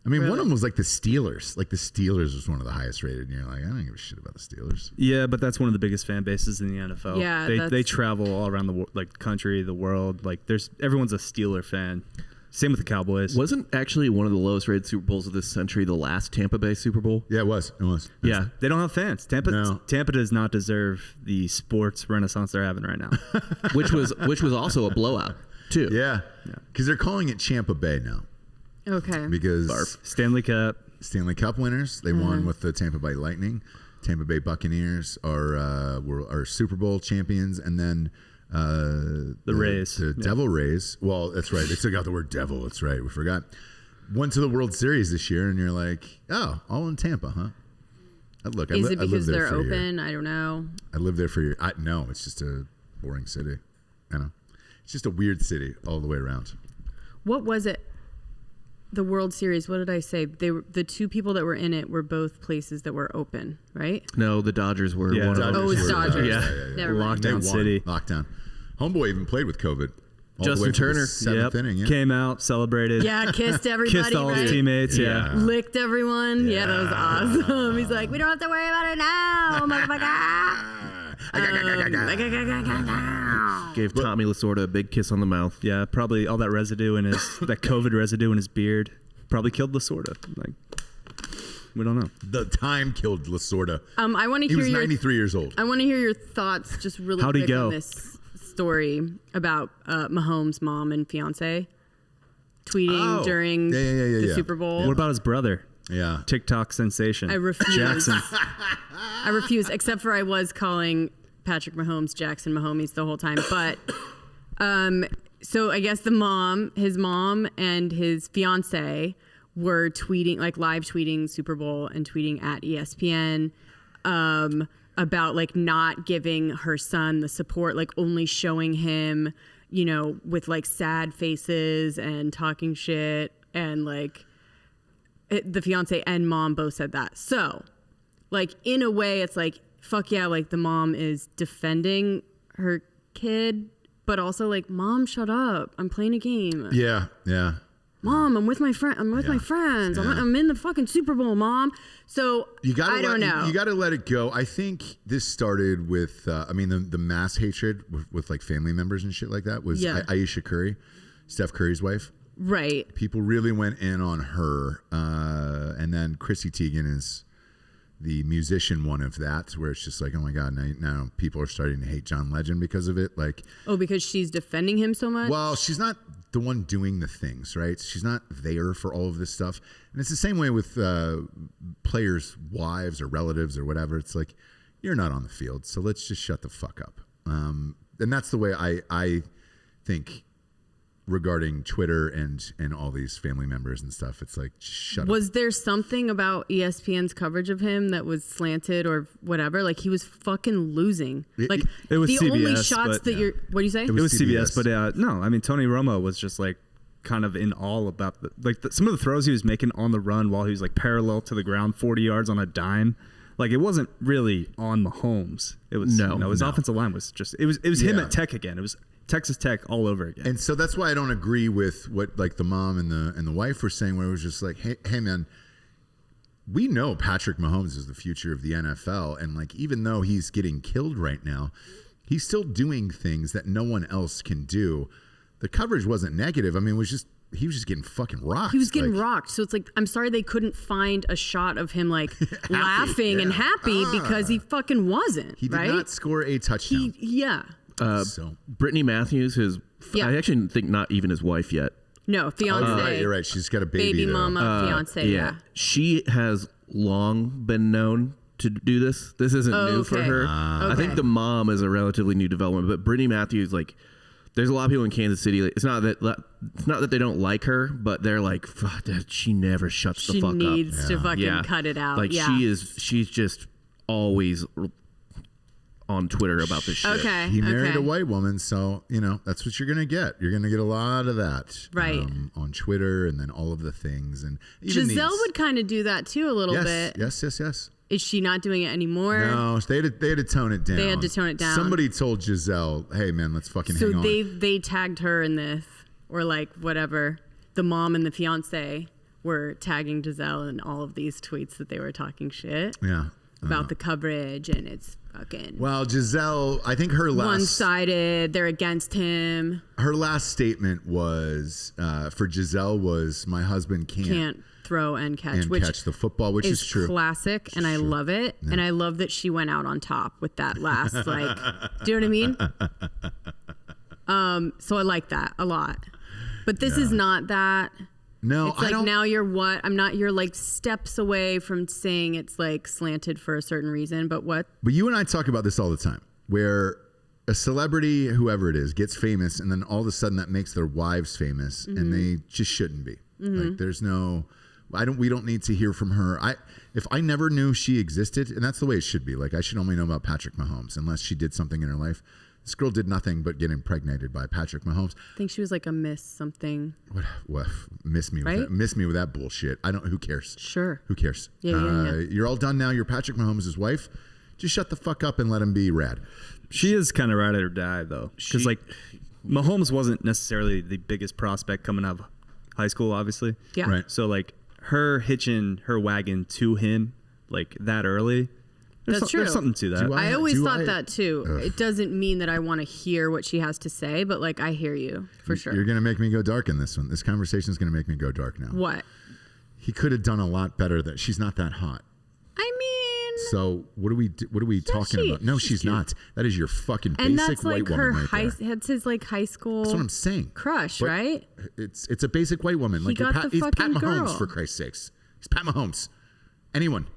I mean, one of them was like the Steelers. Like the Steelers was one of the highest rated. And you're like, I don't give a shit about the Steelers. Yeah, but that's one of the biggest fan bases in the NFL. Yeah, they travel all around the country, the world. Like everyone's a Steeler fan. Same with the Cowboys. Wasn't actually one of the lowest rated Super Bowls of this century the last Tampa Bay Super Bowl? Yeah, it was. Yeah. They don't have fans. Tampa does not deserve the sports renaissance they're having right now. which was also a blowout, too. Yeah. Because they're calling it Champa Bay now. Okay. Because Stanley Cup winners. They won with the Tampa Bay Lightning. Tampa Bay Buccaneers are Super Bowl champions, and then the Rays, the Devil Rays. Well, that's right. They took out the word devil. That's right. We forgot. Went to the World Series this year, and you're like, oh, all in Tampa, huh? Look, is it because they're open? I don't know. I lived there for a year. No, it's just a boring city. I know. It's just a weird city all the way around. What was it? The World Series, what did I say? The two people that were in it were both places that were open, right? No, the Dodgers were one of them. Oh, it was Dodgers. Yeah. Never mind. Lockdown city. Lockdown. Homeboy even played with COVID. Justin Turner. Seventh inning, yeah. Came out, celebrated. Yeah, kissed everybody. Kissed all his teammates, yeah. Licked everyone. Yeah, that was awesome. He's like, we don't have to worry about it now, motherfucker. Gave Tommy Lasorda a big kiss on the mouth. Yeah, probably all that residue in that COVID residue in his beard probably killed Lasorda. Like, we don't know. The time killed Lasorda. I want to hear. He was 93 years old. I want to hear your thoughts, just really How'd he quick go? on this story about Mahomes' mom and fiance tweeting during the Super Bowl. What about his brother? Yeah, TikTok sensation. I refuse. Jackson. I refuse, except for I was calling Patrick Mahomes Jackson Mahomes the whole time. But so I guess his mom and his fiance were tweeting, like live tweeting Super Bowl and tweeting at ESPN about like not giving her son the support, like only showing him, with like sad faces and talking shit, and like the fiance and mom both said that. So like in a way it's like, fuck yeah, like the mom is defending her kid, but also like, mom, shut up, I'm playing a game. Yeah. Mom, I'm with my friend. I'm with my friends. Yeah. I'm in the fucking Super Bowl, Mom. So I don't know. You got to let it go. I think this started with, the mass hatred with like family members and shit like that was Aisha Curry, Steph Curry's wife. Right. People really went in on her, and then Chrissy Teigen is the musician one of that, where it's just like, oh my God, now people are starting to hate John Legend because of it. Like, because she's defending him so much? Well, she's not the one doing the things, right? She's not there for all of this stuff. And it's the same way with players' wives or relatives or whatever. It's like, you're not on the field, so let's just shut the fuck up. And that's the way I think regarding Twitter and all these family members and stuff. It's like, shut up. Was there something about ESPN's coverage of him that was slanted or whatever? Like, he was fucking losing. Like, it was the CBS, only shots that you're... What do you say? It was CBS, but no, I mean, Tony Romo was just like kind of in awe about some of the throws he was making on the run while he was like parallel to the ground, 40 yards on a dime. Like, it wasn't really on Mahomes. It was his offensive line was just it was him at Tech again. It was Texas Tech all over again. And so that's why I don't agree with what like the mom and the wife were saying, where it was just like, hey man, we know Patrick Mahomes is the future of the NFL, and like even though he's getting killed right now, he's still doing things that no one else can do. The coverage wasn't negative. I mean, he was just getting fucking rocked. He was getting rocked. So it's like, I'm sorry they couldn't find a shot of him like laughing and happy because he fucking wasn't. He did not score a touchdown. Britney Matthews, I actually think not even his wife yet. No, fiance. You're right. She's got a baby mama, fiance. Yeah. She has long been known to do this. This isn't new for her. I think the mom is a relatively new development, but Britney Matthews, like, there's a lot of people in Kansas City. It's not that they don't like her, but they're like, fuck, she never shuts the fuck up. She needs to fucking cut it out. Like she's just always on Twitter about this shit. Okay. He married a white woman, so that's what you're gonna get. You're gonna get a lot of that, right, on Twitter, and then all of the things. And even Giselle would kind of do that too a little bit. Yes. Is she not doing it anymore? No, they had to tone it down. They had to tone it down. Somebody told Giselle, "Hey, man, let's fucking hang on." So they tagged her in this, or like whatever. The mom and the fiance were tagging Giselle in all of these tweets that they were talking shit. Yeah. About the coverage, and it's fucking. Well, Giselle, I think her last one-sided. They're against him. Her last statement was for Giselle was, "My husband can't throw and catch," which catch the football, which is true, classic, and I love it. Yeah. And I love that she went out on top with that last like. Do you know what I mean? So I like that a lot, but this is not that. No, it's like now you're what? I'm not. You're like steps away from saying it's like slanted for a certain reason, but what? But you and I talk about this all the time, where a celebrity, whoever it is, gets famous, and then all of a sudden that makes their wives famous, and they just shouldn't be. Like, there's no. We don't need to hear from her. If I never knew she existed, and that's the way it should be. Like, I should only know about Patrick Mahomes unless she did something in her life. This girl did nothing but get impregnated by Patrick Mahomes. I think she was like a miss something. What? Miss me with that bullshit. Who cares? Sure. Who cares? Yeah. You're all done now. You're Patrick Mahomes' wife. Just shut the fuck up and let him be rad. She is kind of ride or die, though. Because, like, Mahomes wasn't necessarily the biggest prospect coming out of high school, obviously. Yeah. Right. So, like, her hitching her wagon to him, like, that early. That's true. There's something to that. I always thought that too. Ugh. It doesn't mean that I want to hear what she has to say, but like I hear you for sure. You're gonna make me go dark in this one. This conversation is gonna make me go dark now. What? He could have done a lot better. That she's not that hot. I mean. So what are we talking about? No, she's not. That is your fucking basic white woman right there. That's his like high school. That's what I'm saying. Crush, right? It's a basic white woman. Like he's Pat Mahomes, for Christ's sakes. He's Pat Mahomes. Anyone,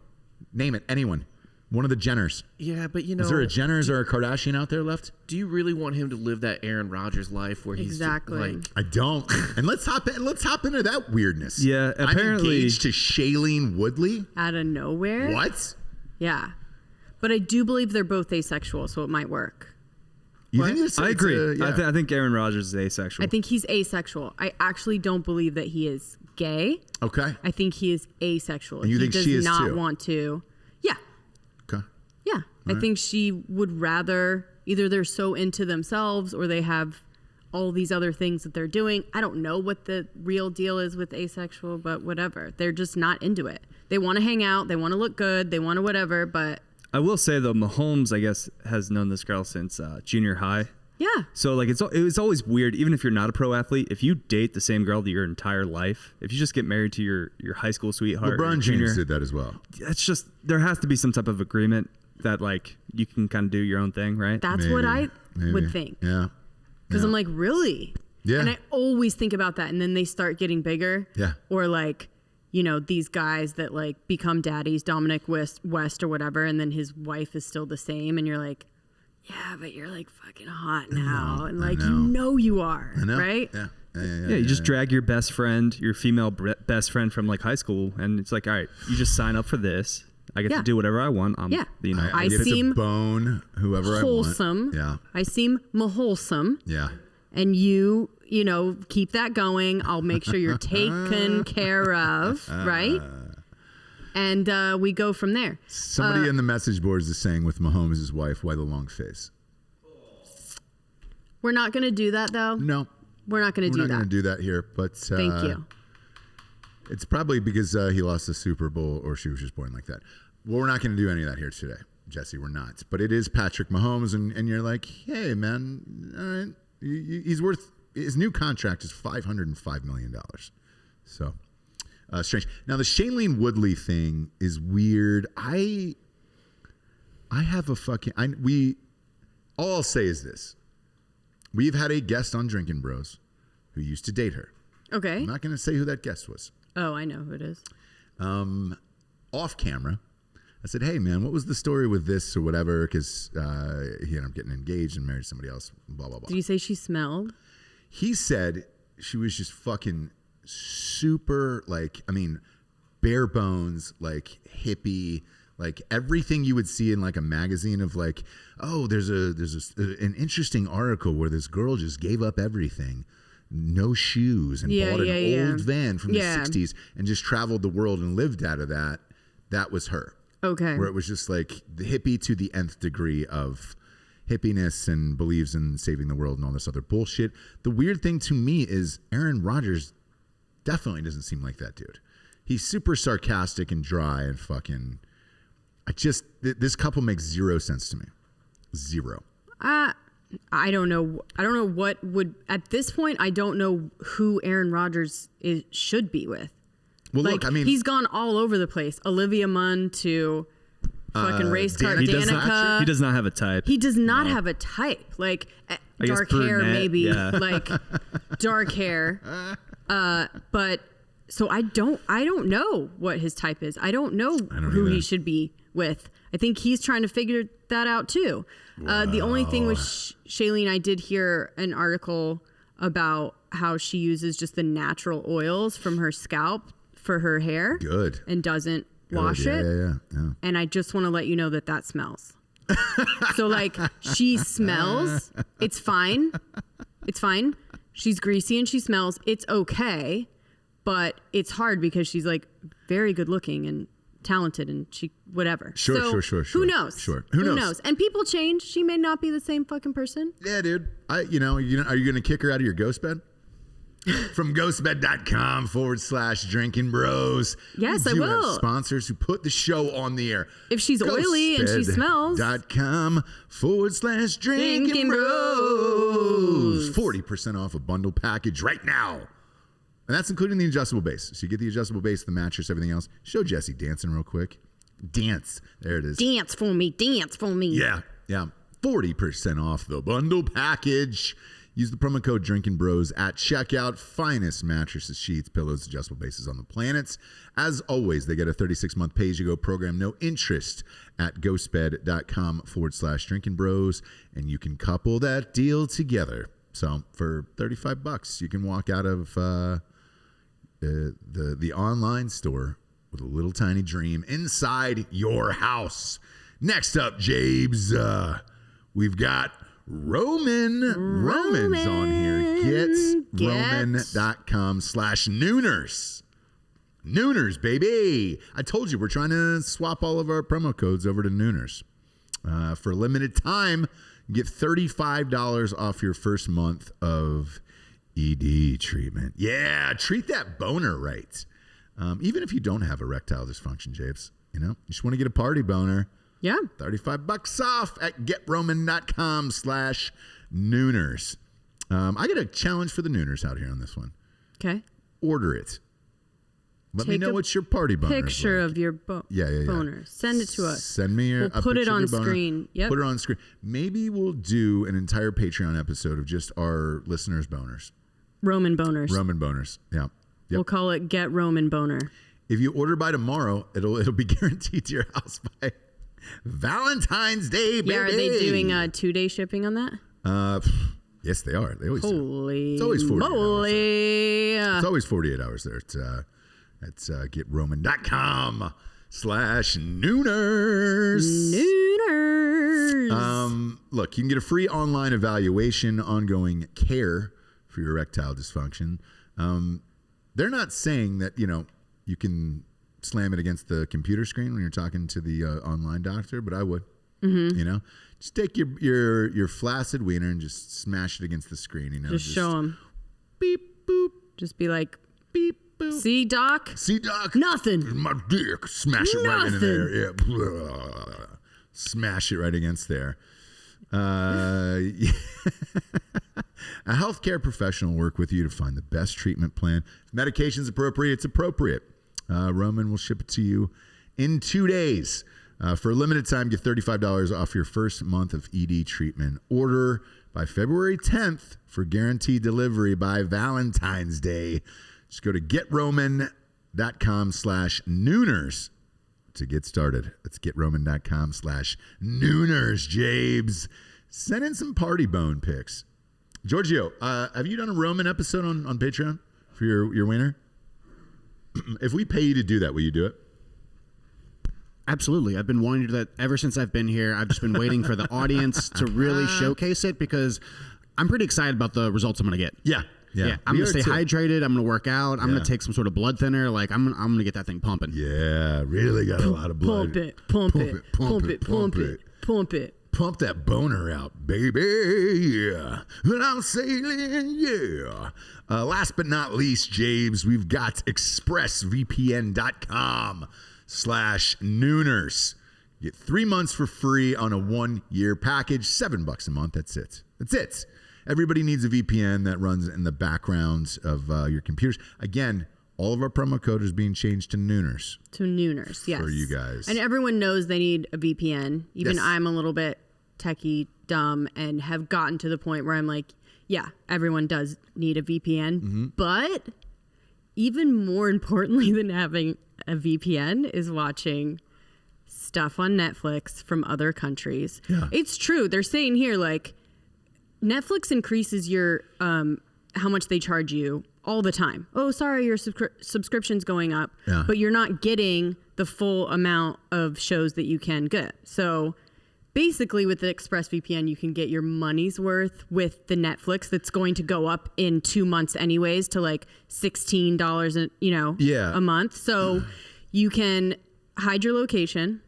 name it. Anyone. One of the Jenners. Yeah, but is there a Jenners or a Kardashian out there left? Do you really want him to live that Aaron Rodgers life where he's exactly? I don't. And let's hop into that weirdness. Yeah, apparently I'm engaged to Shailene Woodley out of nowhere. What? Yeah, but I do believe they're both asexual, so it might work. You think it's, I agree. I think Aaron Rodgers is asexual. I think he's asexual. I actually don't believe that he is gay. Okay. I think he is asexual. And you think she is too? He does not want to. Yeah. Okay. Yeah. I think she would rather either they're so into themselves or they have all these other things that they're doing. I don't know what the real deal is with asexual, but whatever. They're just not into it. They want to hang out. They want to look good. They want to whatever, but. I will say, though, Mahomes, I guess, has known this girl since junior high. Yeah. So, like, it's always weird, even if you're not a pro athlete, if you date the same girl your entire life, if you just get married to your high school sweetheart. LeBron James did that as well. It's just, there has to be some type of agreement that, like, you can kind of do your own thing, right? That's what I would think. Yeah. Because I'm like, really? Yeah. And I always think about that. And then they start getting bigger. Yeah. Or like, you know, these guys that like become daddies, Dominic West or whatever, and then his wife is still the same. And you're like, yeah, but you're like fucking hot now. And like, you know you are. I know. Right? Yeah. Yeah, you just drag your best friend, your female best friend from like high school. And it's like, all right, you just sign up for this. I get to do whatever I want. You know, I get to bone whoever wholesome. I want. Yeah. I seem wholesome. Yeah. And you know, keep that going. I'll make sure you're taken care of, right? And we go from there. Somebody in the message boards is saying with Mahomes' wife, why the long face? We're not going to do that, though. No. We're not going to do that. We're not going to do that here. But thank you. It's probably because he lost the Super Bowl or she was just born like that. Well, we're not going to do any of that here today, Jesse. We're not. But it is Patrick Mahomes, and you're like, hey, man, all right. He's worth, his new contract is $505 million. So strange. Now, the Shailene Woodley thing is weird. I have a fucking, all I'll say is this. We've had a guest on Drinkin' Bros who used to date her. Okay. I'm not going to say who that guest was. Oh, I know who it is. Off camera, I said, hey, man, what was the story with this or whatever? Because he ended up getting engaged and married somebody else, blah, blah, blah. Did you say she smelled? He said she was just fucking super, bare bones, hippie, everything you would see in a magazine of there's an interesting article where this girl just gave up everything, no shoes, and bought an old van from the 60s and just traveled the world and lived out of that. That was her. Okay. Where it was just the hippie to the nth degree of hippiness and believes in saving the world and all this other bullshit. The weird thing to me is Aaron Rodgers definitely doesn't seem like that dude. He's super sarcastic and dry and fucking... this couple makes zero sense to me. Zero. I don't know. I don't know what would... At this point, I don't know who Aaron Rodgers should be with. Well, look, he's gone all over the place. Olivia Munn to fucking race car Danica. He does not have a type. He does not have a type. Dark hair, brunette, maybe. Yeah. Dark hair. But so I don't know what his type is. I don't know who he should be with. I think he's trying to figure that out too. Wow. The only thing with Shailene, I did hear an article about how she uses just the natural oils from her scalp for her hair. Good. And doesn't wash it. Yeah. And I just want to let you know that smells. So she smells. It's fine. It's fine. She's greasy and she smells. It's okay. But it's hard because she's very good looking and talented and she whatever. Sure. Who knows? Sure. Who knows? And people change. She may not be the same fucking person. Yeah, dude. Are you going to kick her out of your ghost bed? From ghostbed.com/drinking bros. Yes, I will. Have sponsors who put the show on the air. If she's oily and she smells. .com/drinking bros. 40% off a bundle package right now. And that's including the adjustable base. So you get the adjustable base, the mattress, everything else. Show Jesse dancing real quick. Dance. There it is. Dance for me. Dance for me. Yeah. 40% off the bundle package. Use the promo code Drinking Bros at checkout. Finest mattresses, sheets, pillows, adjustable bases on the planet. As always, they get a 36-month pay-as-you-go program, no interest at ghostbed.com/drinking bros, and you can couple that deal together. So for $35, you can walk out of the online store with a little tiny dream inside your house. Next up, Jabes, we've got Roman's on here. GetRoman.com/Nooners. Nooners, baby. I told you we're trying to swap all of our promo codes over to Nooners. For a limited time, get $35 off your first month of ED treatment. Yeah, treat that boner right. Even if you don't have erectile dysfunction, Japes, you just want to get a party boner. Yeah. $35 off at GetRoman.com/Nooners. I got a challenge for the Nooners out here on this one. Okay. Order it. Let me know what your party boner is. Picture of your boner. Send it to us. Send me we'll put it on screen. Yep. Put it on screen. Maybe we'll do an entire Patreon episode of just our listeners' boners. Roman boners. Yeah. Yep. We'll call it Get Roman Boner. If you order by tomorrow, it'll be guaranteed to your house by Valentine's Day, baby. Yeah, are they doing 2-day shipping on that? Yes, they are. They always do. It's always 48 moly. hours. It's always 48 hours there. It's GetRoman.com/Nooners. Nooners. Look, you can get a free online evaluation, ongoing care for your erectile dysfunction. They're not saying that, you can slam it against the computer screen when you're talking to the online doctor, but I would. Mm-hmm. Just take your flaccid wiener and just smash it against the screen. Just show them. Beep boop. Just be like, beep boop. See, doc. Nothing. My dick. Smash it right in there. Yeah. Smash it right against there. A healthcare professional will work with you to find the best treatment plan. If medication's appropriate, it's appropriate. Roman will ship it to you in 2 days. For a limited time, get $35 off your first month of ED treatment. Order by February 10th for guaranteed delivery by Valentine's Day. Just go to GetRoman.com/Nooners to get started. Let's GetRoman.com/Nooners, Jabes. Send in some party bone pics. Giorgio, have you done a Roman episode on Patreon for your wiener? If we pay you to do that, will you do it? Absolutely. I've been wanting to do that ever since I've been here. I've just been waiting for the audience to really showcase it because I'm pretty excited about the results I'm going to get. Yeah. I'm going to stay hydrated. I'm going to work out. I'm going to take some sort of blood thinner. Like I'm going to get that thing pumping. Yeah, really got a lot of blood. Pump it. Pump that boner out, baby. Yeah. And I'm sailing, yeah. Last but not least, Jabes, we've got Expressvpn.com/Nooners. Get 3 months for free on a 1-year package, $7 a month. That's it. Everybody needs a VPN that runs in the background of your computers. Again, all of our promo code is being changed to Nooners. To Nooners, yes. For you guys. And everyone knows they need a VPN. Even I'm a little bit techie dumb and have gotten to the point where I'm like, yeah, everyone does need a VPN. Mm-hmm. But even more importantly than having a VPN is watching stuff on Netflix from other countries. Yeah. It's true. They're saying here, like, Netflix increases your how much they charge you all the time. Oh, sorry, your subscription's going up, but you're not getting the full amount of shows that you can get. So basically with the ExpressVPN, you can get your money's worth with the Netflix that's going to go up in 2 months anyways to like $16 a month. So you can hide your location.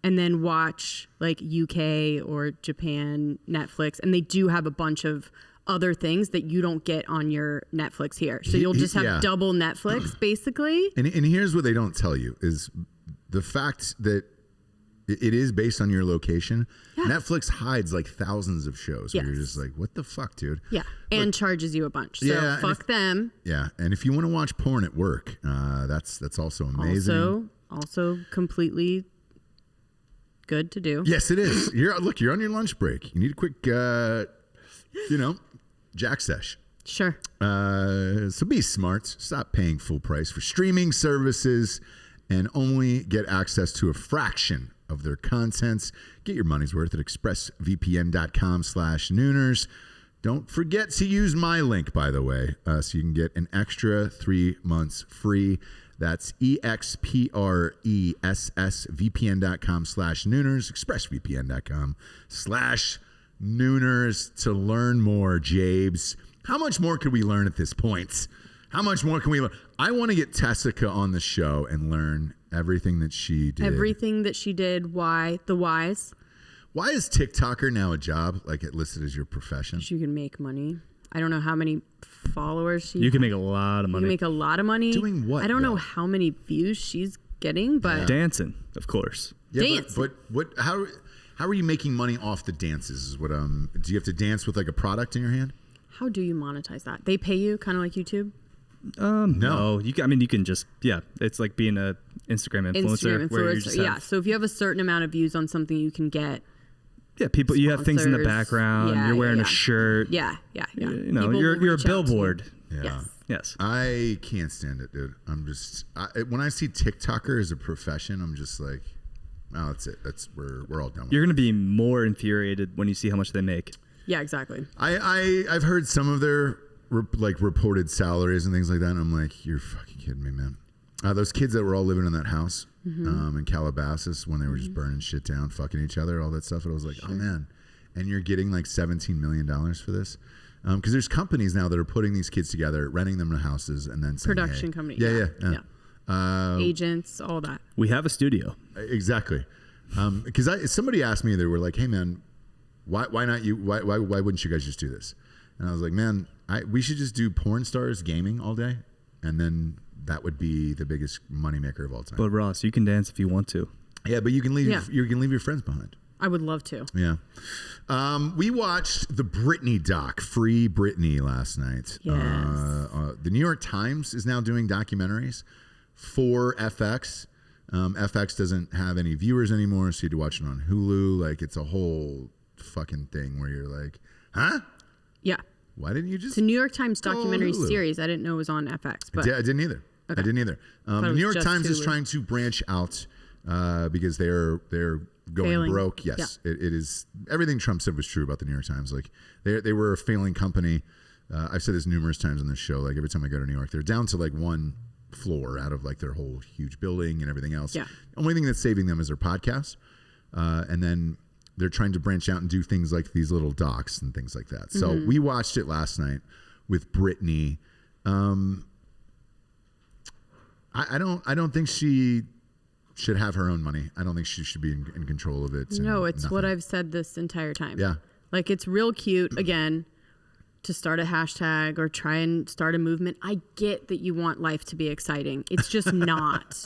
And then watch like UK or Japan Netflix. And they do have a bunch of other things that you don't get on your Netflix here. So you'll just have double Netflix basically. And here's what they don't tell you is the fact that it is based on your location. Yeah. Netflix hides like thousands of shows where you're just like, what the fuck, dude? Yeah. And charges you a bunch. So fuck them. Yeah. And if you want to watch porn at work, that's also amazing. Also completely good to do. Yes, it is. You're on your lunch break. You need a quick, jack sesh. Sure. So be smart. Stop paying full price for streaming services and only get access to a fraction of their contents. Get your money's worth at expressvpn.com/Nooners. Don't forget to use my link, by the way, so you can get an extra 3 months free. That's expressvpn.com/Nooners, expressvpn.com/Nooners to learn more, Jabes. How much more could we learn at this point? How much more can we learn? I want to get Tessica on the show and learn everything that she did. Everything that she did, why, the whys. Why is TikToker now a job, like it listed as your profession? You can make money. I don't know how many followers you can make a lot of money. You can make a lot of money. Doing what? I don't know how many views she's getting, but dancing, of course. Yeah, dancing. But how are you making money off the dances? Is what do you have to dance with like a product in your hand? How do you monetize that? They pay you kind of like YouTube? No. You can just it's like being a Instagram influencer. Where you just so if you have a certain amount of views on something, you can get people. You have things in the background. You're wearing a shirt. Yeah. You're a billboard. Yeah. Yes. I can't stand it, dude. I'm just when I see TikToker as a profession, I'm just like, oh, that's it. We're all done with it. You're gonna be more infuriated when you see how much they make. Yeah, exactly. I've heard some of their reported salaries and things like that, and I'm like, you're fucking kidding me, man. Those kids that were all living in that house in Calabasas when they were just burning shit down, fucking each other, all that stuff. And I was like, oh man. And you're getting like $17 million for this? Because there's companies now that are putting these kids together, renting them to houses, and then saying, production company. Yeah. Agents, all that. We have a studio. Exactly. Because somebody asked me, they were like, hey man, why not you? Why wouldn't you guys just do this? And I was like, man, we should just do porn stars gaming all day, and then that would be the biggest moneymaker of all time. But Ross, you can dance if you want to. Yeah, but you can leave your friends behind. I would love to. Yeah. We watched the Britney doc, Free Britney, last night. Yes. The New York Times is now doing documentaries for FX. FX doesn't have any viewers anymore, so you had to watch it on Hulu. Like, it's a whole fucking thing where you're like, huh? Yeah. Why didn't you just... It's a New York Times documentary series. I didn't know it was on FX. But I didn't either. Okay. I didn't either. The New York Times is trying to branch out because they're going Failing. broke. Yes, it is. Everything Trump said was true about the New York Times. Like they were a failing company. I've said this numerous times on this show. Like every time I go to New York, they're down to like one floor out of like their whole huge building and everything else. Yeah. The only thing that's saving them is their podcast, and then they're trying to branch out and do things like these little docs and things like that. So we watched it last night with Britney. I don't think she should have her own money. I don't think she should be in control of it. No, it's what I've said this entire time. Yeah. Like, it's real cute, again, to start a hashtag or try and start a movement. I get that you want life to be exciting. It's just not.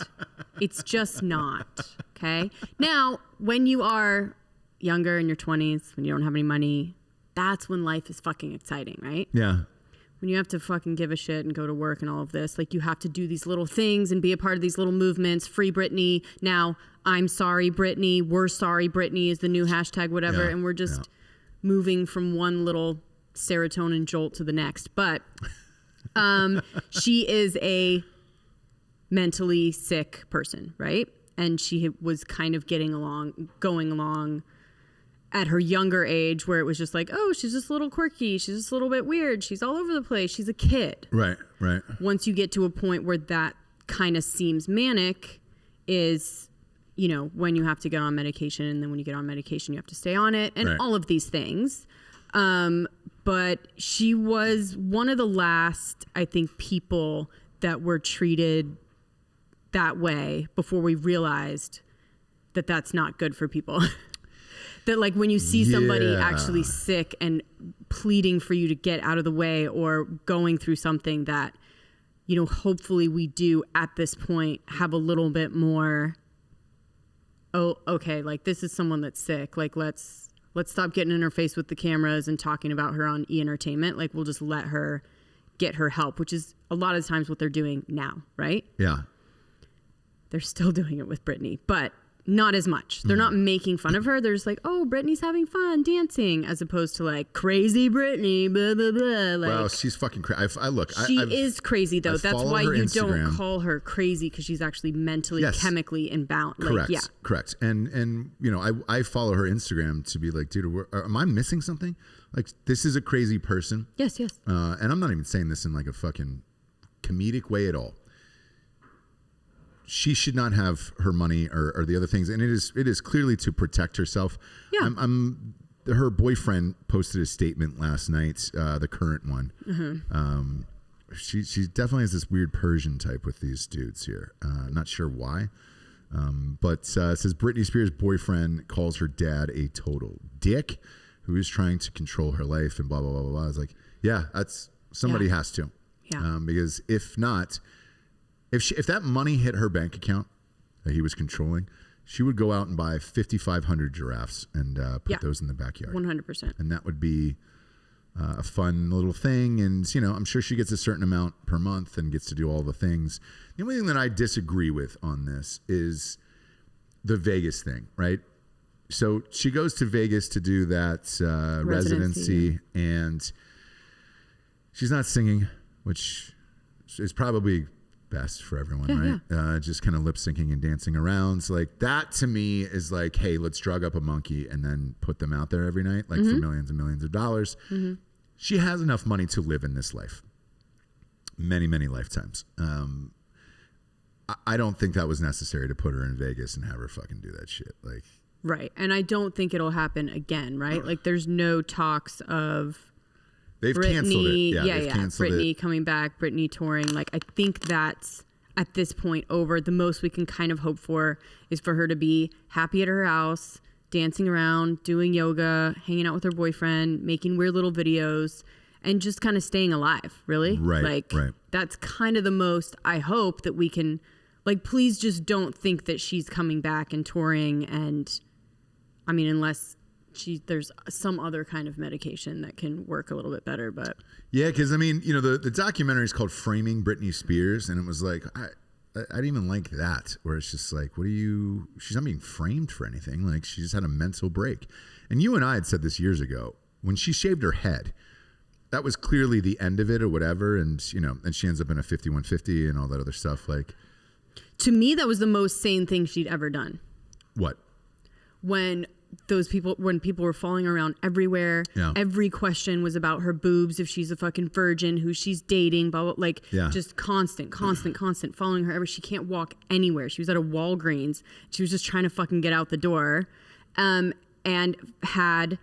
It's just not. Okay? Now, when you are younger, in your 20s, when you don't have any money, that's when life is fucking exciting, right? Yeah. When you have to fucking give a shit and go to work and all of this, like, you have to do these little things and be a part of these little movements. Free Britney. Now, I'm sorry, Britney. We're sorry, Britney is the new hashtag, whatever. And we're just moving from one little serotonin jolt to the next. But she is a mentally sick person, right? And she was kind of going along at her younger age, where it was just like, oh, she's just a little quirky. She's just a little bit weird. She's all over the place. She's a kid. Right. Once you get to a point where that kind of seems manic is, you know, when you have to get on medication. And then when you get on medication, you have to stay on it and all of these things. But she was one of the last, I think, people that were treated that way before we realized that that's not good for people. That, like, when you see somebody actually sick and pleading for you to get out of the way or going through something that, you know, hopefully we do at this point have a little bit more, oh, okay, like, this is someone that's sick. Like, let's stop getting in her face with the cameras and talking about her on E! Entertainment. Like, we'll just let her get her help, which is a lot of times what they're doing now, right? Yeah. They're still doing it with Britney, but not as much. They're not making fun of her. They're just like, oh, Britney's having fun dancing, as opposed to like, crazy Britney, blah, blah, blah. Like, well, she's fucking crazy. She is crazy, though. That's why you Instagram. don't call her crazy, because she's actually mentally, chemically imbalanced. Correct. Like, Correct. And you know, I follow her Instagram to be like, dude, am I missing something? Like, this is a crazy person. Yes. And I'm not even saying this in like a fucking comedic way at all. She should not have her money or the other things, and it is clearly to protect herself. Yeah. Her boyfriend posted a statement last night, the current one. She definitely has this weird Persian type with these dudes here. Not sure why, but it says Britney Spears' boyfriend calls her dad a total dick who is trying to control her life and blah blah blah blah blah. I was like, yeah, that's somebody has to, because if not. If that money hit her bank account that he was controlling, she would go out and buy 5,500 giraffes and put those in the backyard. 100%. And that would be a fun little thing. And, you know, I'm sure she gets a certain amount per month and gets to do all the things. The only thing that I disagree with on this is the Vegas thing, right? So she goes to Vegas to do that residency, and she's not singing, which is probably best for everyone, right? Just kind of lip syncing and dancing around. So like that to me is like, hey, let's drug up a monkey and then put them out there every night, like for millions and millions of dollars. She has enough money to live in this life, many lifetimes. I don't think that was necessary to put her in Vegas and have her fucking do that shit. Like, right. And I don't think it'll happen again, right? Like, there's no talks of they've canceled it. Yeah, Britney coming back, Britney touring. Like, I think that's at this point over. The most we can kind of hope for is for her to be happy at her house, dancing around, doing yoga, hanging out with her boyfriend, making weird little videos, and just kind of staying alive, really. Right. That's kind of the most I hope that we can, like, please just don't think that she's coming back and touring. And I mean, unless there's some other kind of medication that can work a little bit better, but yeah, because I mean, you know, the documentary is called Framing Britney Spears, and it was like I didn't even like that, where it's just like, she's not being framed for anything, like she just had a mental break. And you and I had said this years ago, when she shaved her head, that was clearly the end of it or whatever, and you know, and she ends up in a 5150 and all that other stuff. Like, To me, that was the most sane thing she'd ever done. What? When people were falling around everywhere, every question was about her boobs, if she's a fucking virgin, who she's dating, blah, blah, just constant following her. She can't walk anywhere. She was at a Walgreens. She was just trying to fucking get out the door, and had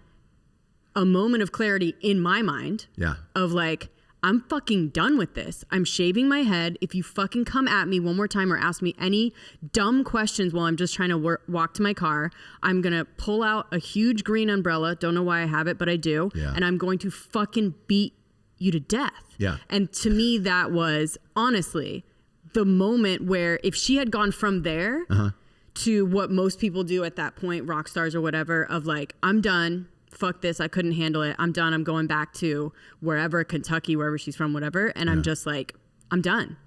a moment of clarity in my mind of like, I'm fucking done with this. I'm shaving my head. If you fucking come at me one more time or ask me any dumb questions while I'm just trying to walk to my car, I'm going to pull out a huge green umbrella. Don't know why I have it, but I do. Yeah. And I'm going to fucking beat you to death. Yeah. And to me, that was honestly the moment where if she had gone from there to what most people do at that point, rock stars or whatever, of like, I'm done. Fuck this, I couldn't handle it. I'm done. I'm going back to wherever, Kentucky, wherever she's from, whatever. And I'm just like, I'm done.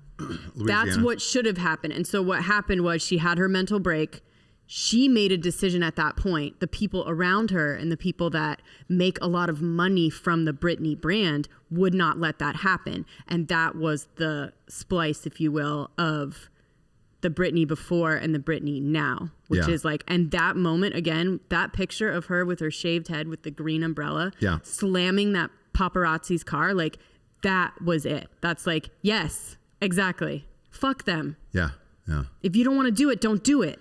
That's what should have happened. And so what happened was she had her mental break. She made a decision at that point. The people around her and the people that make a lot of money from the Britney brand would not let that happen. And that was the splice, if you will, of the Britney before and the Britney now, which is like, and that moment again, that picture of her with her shaved head with the green umbrella, slamming that paparazzi's car, like that was it. That's like, yes, exactly. Fuck them. Yeah. Yeah. If you don't want to do it, don't do it.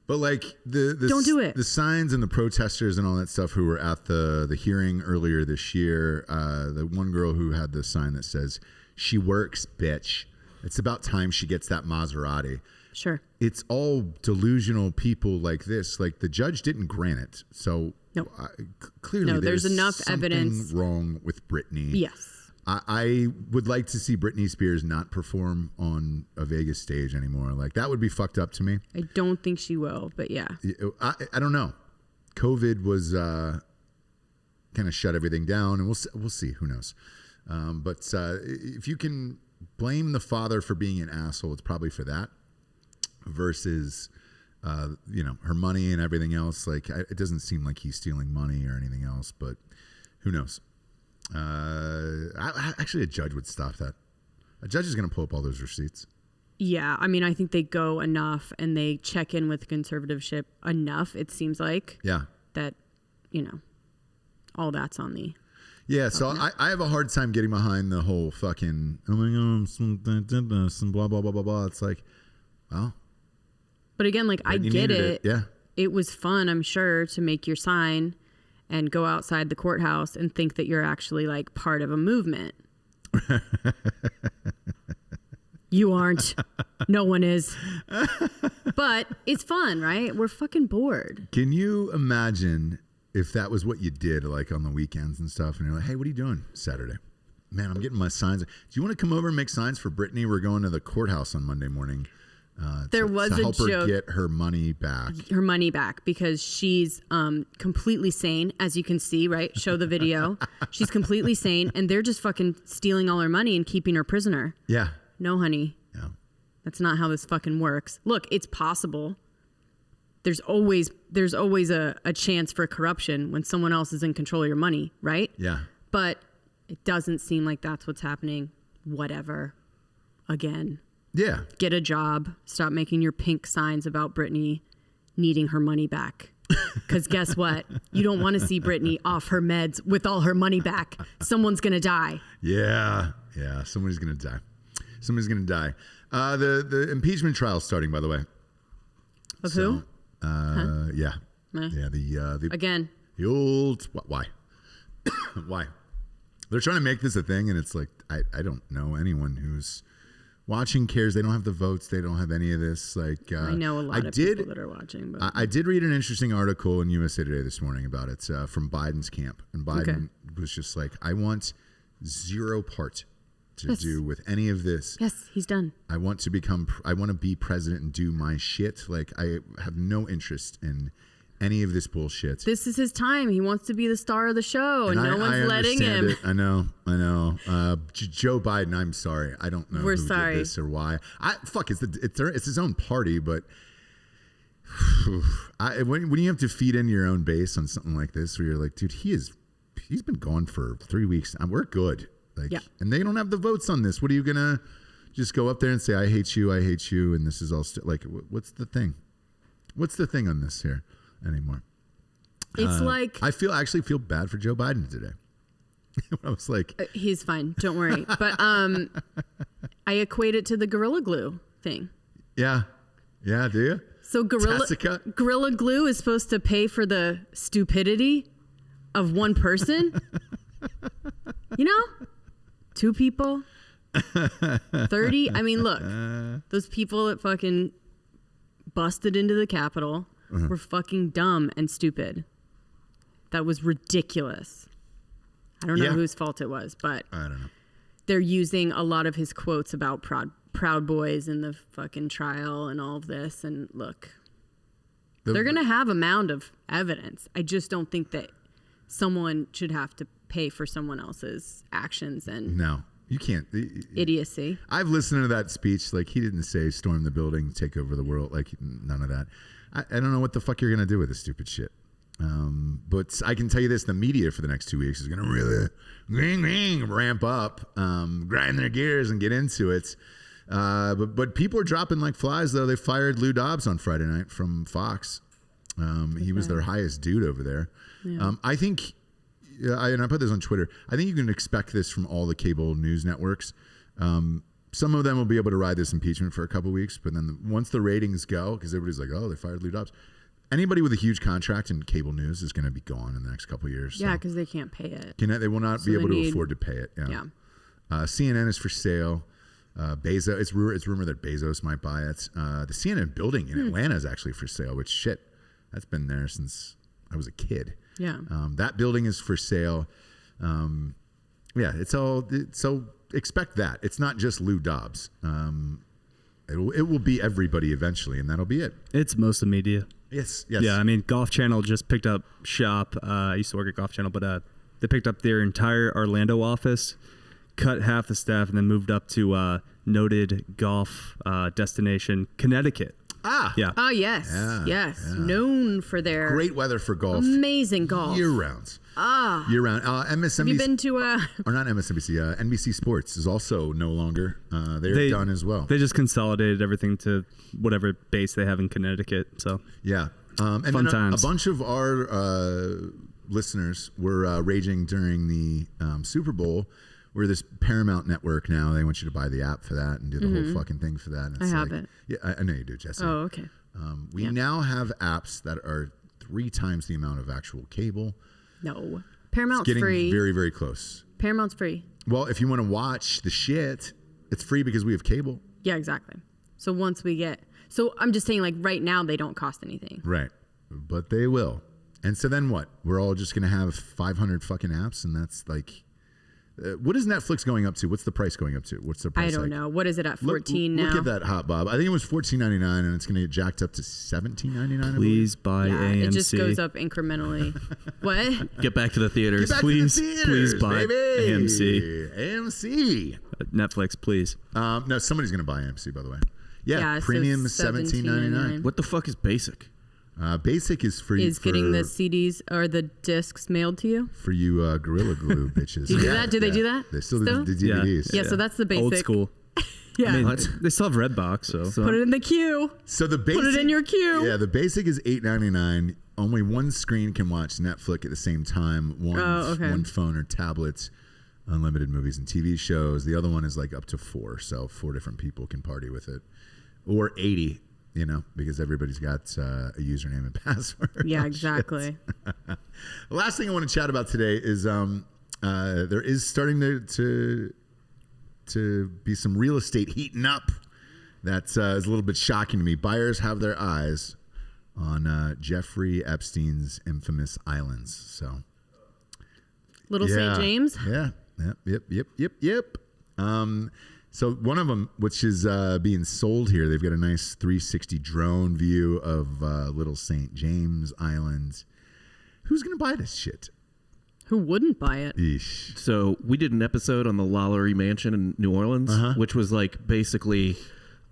But like don't do it. The signs and the protesters and all that stuff who were at the hearing earlier this year, the one girl who had the sign that says, "She works, bitch. It's about time she gets that Maserati." Sure. It's all delusional people like this. Like the judge didn't grant it. So clearly there's enough evidence wrong with Britney. Yes. I would like to see Britney Spears not perform on a Vegas stage anymore. Like that would be fucked up to me. I don't think she will, but yeah. I don't know. COVID was kind of shut everything down, and we'll see. Who knows? But if you can blame the father for being an asshole, it's probably for that. Versus, her money and everything else. Like, it doesn't seem like he's stealing money or anything else, but who knows? Actually, a judge would stop that. A judge is going to pull up all those receipts. Yeah, I mean, I think they go enough and they check in with conservatorship enough, it seems like. Yeah. That, all that's on the... Yeah, so I have a hard time getting behind the whole fucking, oh my God, some blah, blah, blah, blah, blah. It's like, well... But again, like, I get it. Yeah. It was fun, I'm sure, to make your sign and go outside the courthouse and think that you're actually, like, part of a movement. You aren't. No one is. But it's fun, right? We're fucking bored. Can you imagine if that was what you did, like, on the weekends and stuff, and you're like, hey, what are you doing Saturday? Man, I'm getting my signs. Do you want to come over and make signs for Britney? We're going to the courthouse on Monday morning. There was a joke. To help her get her money back. Her money back because she's completely sane, as you can see, right? Show the video. She's completely sane, and they're just fucking stealing all her money and keeping her prisoner. Yeah. No, honey. Yeah. That's not how this fucking works. Look, it's possible. There's always a chance for corruption when someone else is in control of your money, right? Yeah. But it doesn't seem like that's what's happening. Whatever. Again. Yeah. Get a job. Stop making your pink signs about Britney needing her money back. Because guess what? You don't want to see Britney off her meds with all her money back. Someone's going to die. Yeah. Yeah. Somebody's going to die. Somebody's going to die. The impeachment trial starting, by the way. Of who? Yeah. Yeah. The again. The old. Why? Why? They're trying to make this a thing, and it's like, I don't know anyone who's watching cares. They don't have the votes. They don't have any of this. Like I know a lot of people that are watching. But I did read an interesting article in USA Today this morning about it from Biden's camp, and Biden was just like, "I want zero part to do with any of this." Yes, he's done. I want to be president and do my shit. Like I have no interest in any of this bullshit. This is his time. He wants to be the star of the show, and no one's letting him. I know. Joe Biden, I'm sorry. I don't know who did this or why. It's his own party, but when you have to feed in your own base on something like this, where you're like, dude, he's been gone for 3 weeks. We're good. Like, and they don't have the votes on this. What are you gonna Just go up there and say, I hate you, and this is all like, what's the thing? What's the thing on this here anymore? It's like I actually feel bad for Joe Biden today. I was like, he's fine, don't worry. But I equate it to the Gorilla Glue thing. Yeah, do you? So Gorilla Glue is supposed to pay for the stupidity of one person. 2 people, 30. I mean, look, those people that fucking busted into the Capitol were fucking dumb and stupid. That was ridiculous. I don't know whose fault it was, but I don't know. They're using a lot of his quotes about Proud Boys in the fucking trial and all of this. And look, they're going to have a mound of evidence. I just don't think that someone should have to pay for someone else's actions and no, you can't. Idiocy. I've listened to that speech. Like, he didn't say storm the building, take over the world. Like, none of that. I don't know what the fuck you're going to do with this stupid shit. But I can tell you this, the media for the next 2 weeks is going to really ramp up, grind their gears and get into it. But people are dropping like flies, though. They fired Lou Dobbs on Friday night from Fox. He was their highest dude over there. Yeah. I think, and I put this on Twitter, I think you can expect this from all the cable news networks. Some of them will be able to ride this impeachment for a couple of weeks, but then once the ratings go, because everybody's like, oh, they fired Lou Dobbs. Anybody with a huge contract in cable news is going to be gone in the next couple of years. Yeah, because they can't pay it. They will not be able to afford to pay it. Yeah. CNN is for sale. Bezos. It's rumored that Bezos might buy it. The CNN building in Atlanta is actually for sale. Which shit, that's been there since I was a kid. Yeah. That building is for sale. It's all. So expect that. It's not just Lou Dobbs. It will be everybody eventually, and that'll be it. It's most of media. Yes. Yeah, I mean, Golf Channel just picked up shop. I used to work at Golf Channel, but they picked up their entire Orlando office, cut half the staff, and then moved up to noted golf destination, Connecticut. Yeah. Oh, yes. Yes. Known for their great weather for golf. Amazing golf. Year round. Year round. MSNBC. Have you been to or not MSNBC? NBC Sports is also no longer. They're done as well. They just consolidated everything to whatever base they have in Connecticut. So yeah. And fun then times. A bunch of our listeners were raging during the Super Bowl. We're this Paramount network now. They want you to buy the app for that and do the whole fucking thing for that. And it's I have it. Yeah, I know you do, Jesse. Oh, okay. We now have apps that are 3 times the amount of actual cable. No. Paramount's getting free. Very, very close. Paramount's free. Well, if you want to watch the shit, it's free because we have cable. Yeah, exactly. So once we get... So I'm just saying, like, right now, they don't cost anything. Right. But they will. And so then what? We're all just going to have 500 fucking apps, and that's like... what is Netflix going up to? What's the price going up to? What's the price? I don't know. What is it at 14 now? Look at that, Hot Bob. I think it was $14.99, and it's going to get jacked up to $17.99. Please buy AMC. It just goes up incrementally. What? Get back to the theaters. Please buy baby. AMC. AMC. Netflix, please. No, somebody's going to buy AMC, by the way. Yeah, premium is $17.99. What the fuck is basic? Basic is free. Is getting the CDs or the discs mailed to you? For you Gorilla Glue bitches. Do you do that? Do they do that? They still do the DVDs. Yeah, so that's the basic. Old school. Yeah. I mean, they still have Redbox, so put it in the queue. So the basic, put it in your queue. Yeah, the basic is $8.99. Only one screen can watch Netflix at the same time. One phone or tablet, unlimited movies and TV shows. The other one is like up to 4, so 4 different people can party with it, or 80. Because everybody's got a username and password. Yeah, exactly. The last thing I want to chat about today is there is starting to be some real estate heating up. That is a little bit shocking to me. Buyers have their eyes on Jeffrey Epstein's infamous islands. So, Little St. James. Yeah. Yep. So one of them, which is being sold here, they've got a nice 360 drone view of Little St. James Island. Who's going to buy this shit? Who wouldn't buy it? Eesh. So we did an episode on the Lalaurie Mansion in New Orleans, which was like basically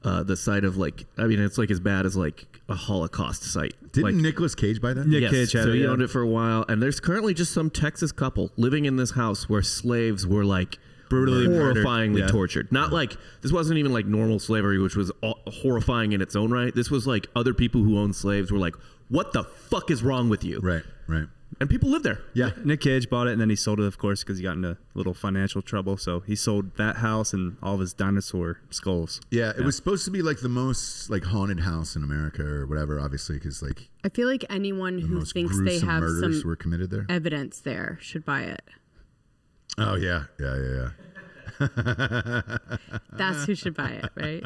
the site of it's like as bad as like a Holocaust site. Didn't Nicolas Cage buy that? Nick Cage had so it, he owned it for a while. And there's currently just some Texas couple living in this house where slaves were like brutally horrifyingly tortured. Not like, this wasn't even like normal slavery, which was horrifying in its own right. This was like other people who owned slaves were like, what the fuck is wrong with you? Right. And people lived there. Yeah. Nick Cage bought it, and then he sold it, of course, because he got into a little financial trouble. So he sold that house and all of his dinosaur skulls. Yeah, it was supposed to be like the most like haunted house in America or whatever, obviously, because like I feel like anyone who thinks they have some were committed there. evidence there should buy it. Oh yeah. That's who should buy it, right?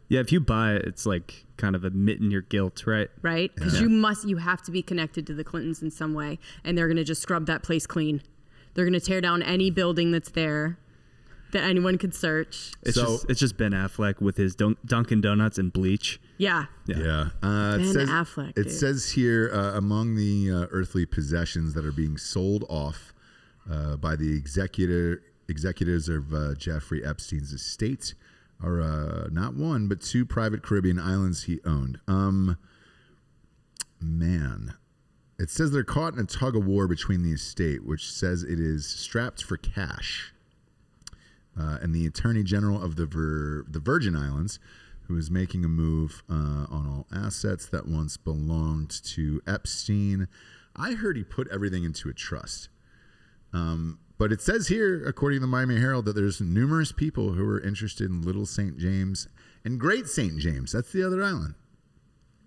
Yeah, if you buy it, it's like kind of admitting your guilt, right? Right? Because you have to be connected to the Clintons in some way, and they're going to just scrub that place clean. They're going to tear down any building that's there that anyone could search. It's just Ben Affleck with his Dunkin' Donuts and bleach. Yeah. Ben Affleck. It says here among the earthly possessions that are being sold off by the executives of Jeffrey Epstein's estate are not one but two private Caribbean islands he owned. It says they're caught in a tug of war between the estate, which says it is strapped for cash, and the Attorney General of the Virgin Islands, who is making a move on all assets that once belonged to Epstein. I heard he put everything into a trust. But it says here, according to the Miami Herald, that there's numerous people who are interested in Little St. James and Great St. James. That's the other island.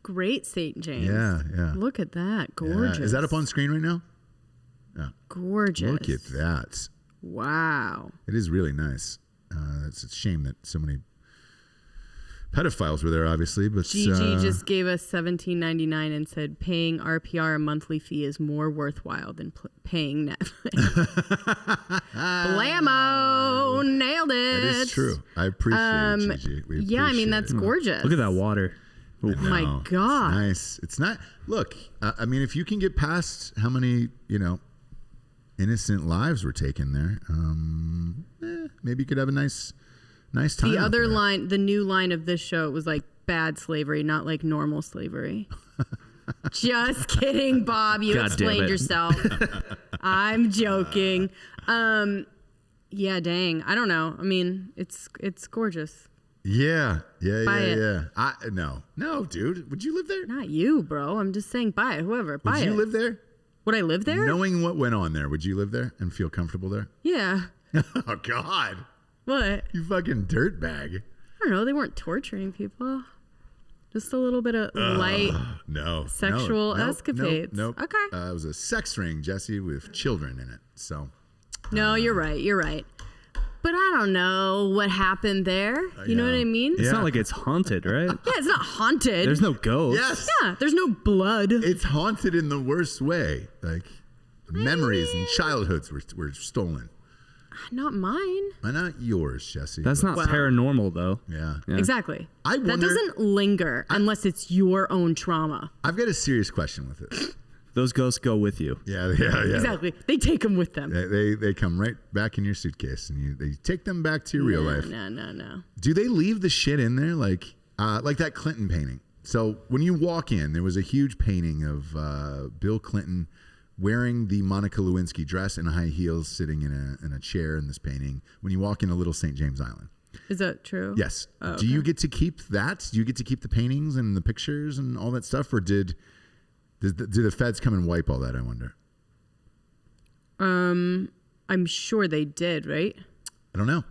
Great St. James. Yeah. Look at that. Gorgeous. Yeah. Is that up on screen right now? Yeah. Gorgeous. Look at that. Wow. It is really nice. It's a shame that so many pedophiles were there, obviously, but Gigi just gave us $17.99 and said paying RPR a monthly fee is more worthwhile than paying Netflix. Blammo, nailed it. That is true. I appreciate it, Gigi. I mean that's gorgeous. Look at that water. Oh my God, it's nice. It's not. Look, I mean, if you can get past how many innocent lives were taken there, maybe you could have a nice time. The other line, the new line of this show, was like bad slavery, not like normal slavery. Just kidding, Bob. You explained yourself. I'm joking. Yeah, dang. I don't know. I mean, it's gorgeous. Yeah. Buy it. No, dude. Would you live there? Not you, bro. I'm just saying, buy it. Whoever, buy it. Would you live there? Would I live there? Knowing what went on there, would you live there and feel comfortable there? Yeah. Oh God. What? You fucking dirtbag. I don't know. They weren't torturing people. Just a little bit of light sexual escapades. Nope. Okay. It was a sex ring, Jesse, with children in it. So. No, you're right. But I don't know what happened there. You know what I mean? It's not like it's haunted, right? Yeah, it's not haunted. There's no ghosts. Yes. Yeah, there's no blood. It's haunted in the worst way. Like memories and childhoods were stolen. Not mine. Why not yours, Jesse? That's not paranormal, though. Yeah. Exactly. I wonder, that doesn't linger unless it's your own trauma. I've got a serious question with this. Those ghosts go with you. Yeah. Exactly. They take them with them. They come right back in your suitcase, and they take them back to your real life. No. Do they leave the shit in there, like that Clinton painting? So when you walk in, there was a huge painting of Bill Clinton wearing the Monica Lewinsky dress and high heels, sitting in a chair in this painting. When you walk into Little St. James Island. Is that true? Yes. Oh, okay. Do you get to keep that? Do you get to keep the paintings and the pictures and all that stuff, or did the feds come and wipe all that? I wonder. I'm sure they did, right? I don't know.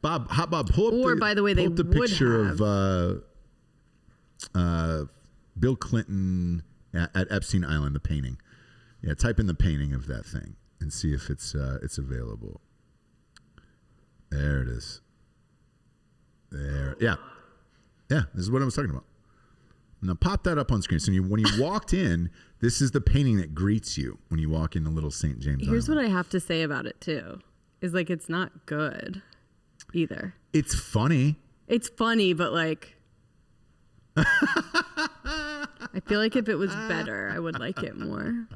Bob, pull up. Or by the way, they the would picture have. of Bill Clinton at Epstein Island, the painting. Yeah, type in the painting of that thing and see if it's available. There it is. There. Yeah. This is what I was talking about. Now pop that up on screen. So when you walked in, this is the painting that greets you when you walk into Little St. James Here's Island. what I have to say about it too. Is like it's not good either. It's funny. It's funny, but like I feel like if it was better, I would like it more.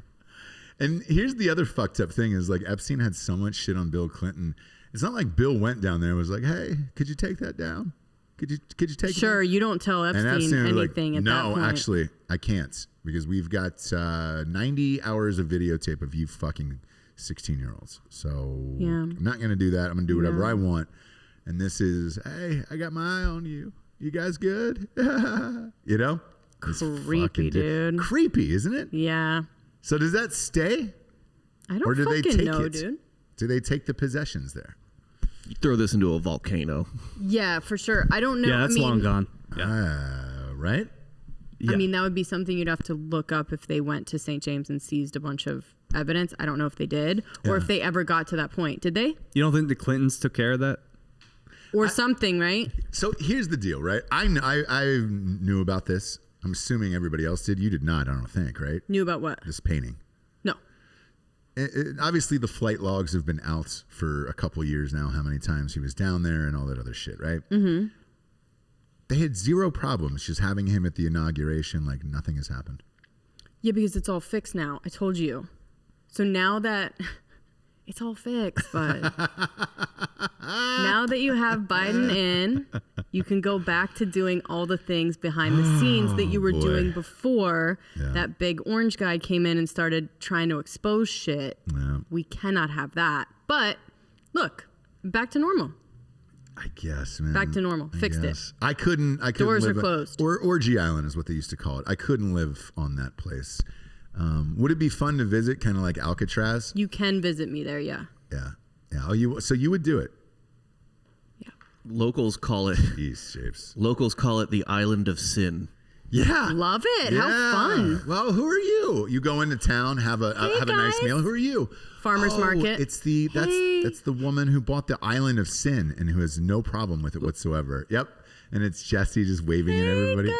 And here's the other fucked up thing is like Epstein had so much shit on Bill Clinton. It's not like Bill went down there and was like, "Hey, could you take that down? Could you take it down?" Sure, you don't tell Epstein anything at that point. No, actually, I can't because we've got 90 hours of videotape of you fucking 16-year-olds. So I'm not going to do that. I'm going to do whatever I want. And this is, hey, I got my eye on you. You guys good? You know? Creepy, dude. Creepy, isn't it? Yeah. So does that stay? I don't or do fucking they take know, it? dude. Do they take the possessions there? You throw this into a volcano. Yeah, for sure. I don't know. Yeah, that's long gone. Right? Yeah. I mean, that would be something you'd have to look up if they went to St. James and seized a bunch of evidence. I don't know if they did or if they ever got to that point. Did they? You don't think the Clintons took care of that? Or something, right? So here's the deal, right? I knew about this. I'm assuming everybody else did. You did not, I don't think, right? Knew about what? This painting. No. Obviously, the flight logs have been out for a couple years now, how many times he was down there and all that other shit, right? Mm-hmm. They had zero problems just having him at the inauguration, like nothing has happened. Yeah, because it's all fixed now. I told you. So now that it's all fixed, but now that you have Biden in, you can go back to doing all the things behind the scenes that you were doing before that big orange guy came in and started trying to expose shit. Yeah. We cannot have that. But look, back to normal. I guess, man. Back to normal. Fixed it. I couldn't Doors live are closed. Orgy Island is what they used to call it. I couldn't live on that place. Would it be fun to visit, kind of like Alcatraz? You can visit me there, yeah. Yeah. Oh, so you would do it? Yeah. Locals call it. Jeez, Japes. Locals call it the Island of Sin. Yeah. Love it. Yeah. How fun. Well, who are you? You go into town, have a nice meal. Who are you? Farmer's market. It's that's the woman who bought the Island of Sin and who has no problem with it whatsoever. Yep. And it's Jesse just waving at everybody. Guys.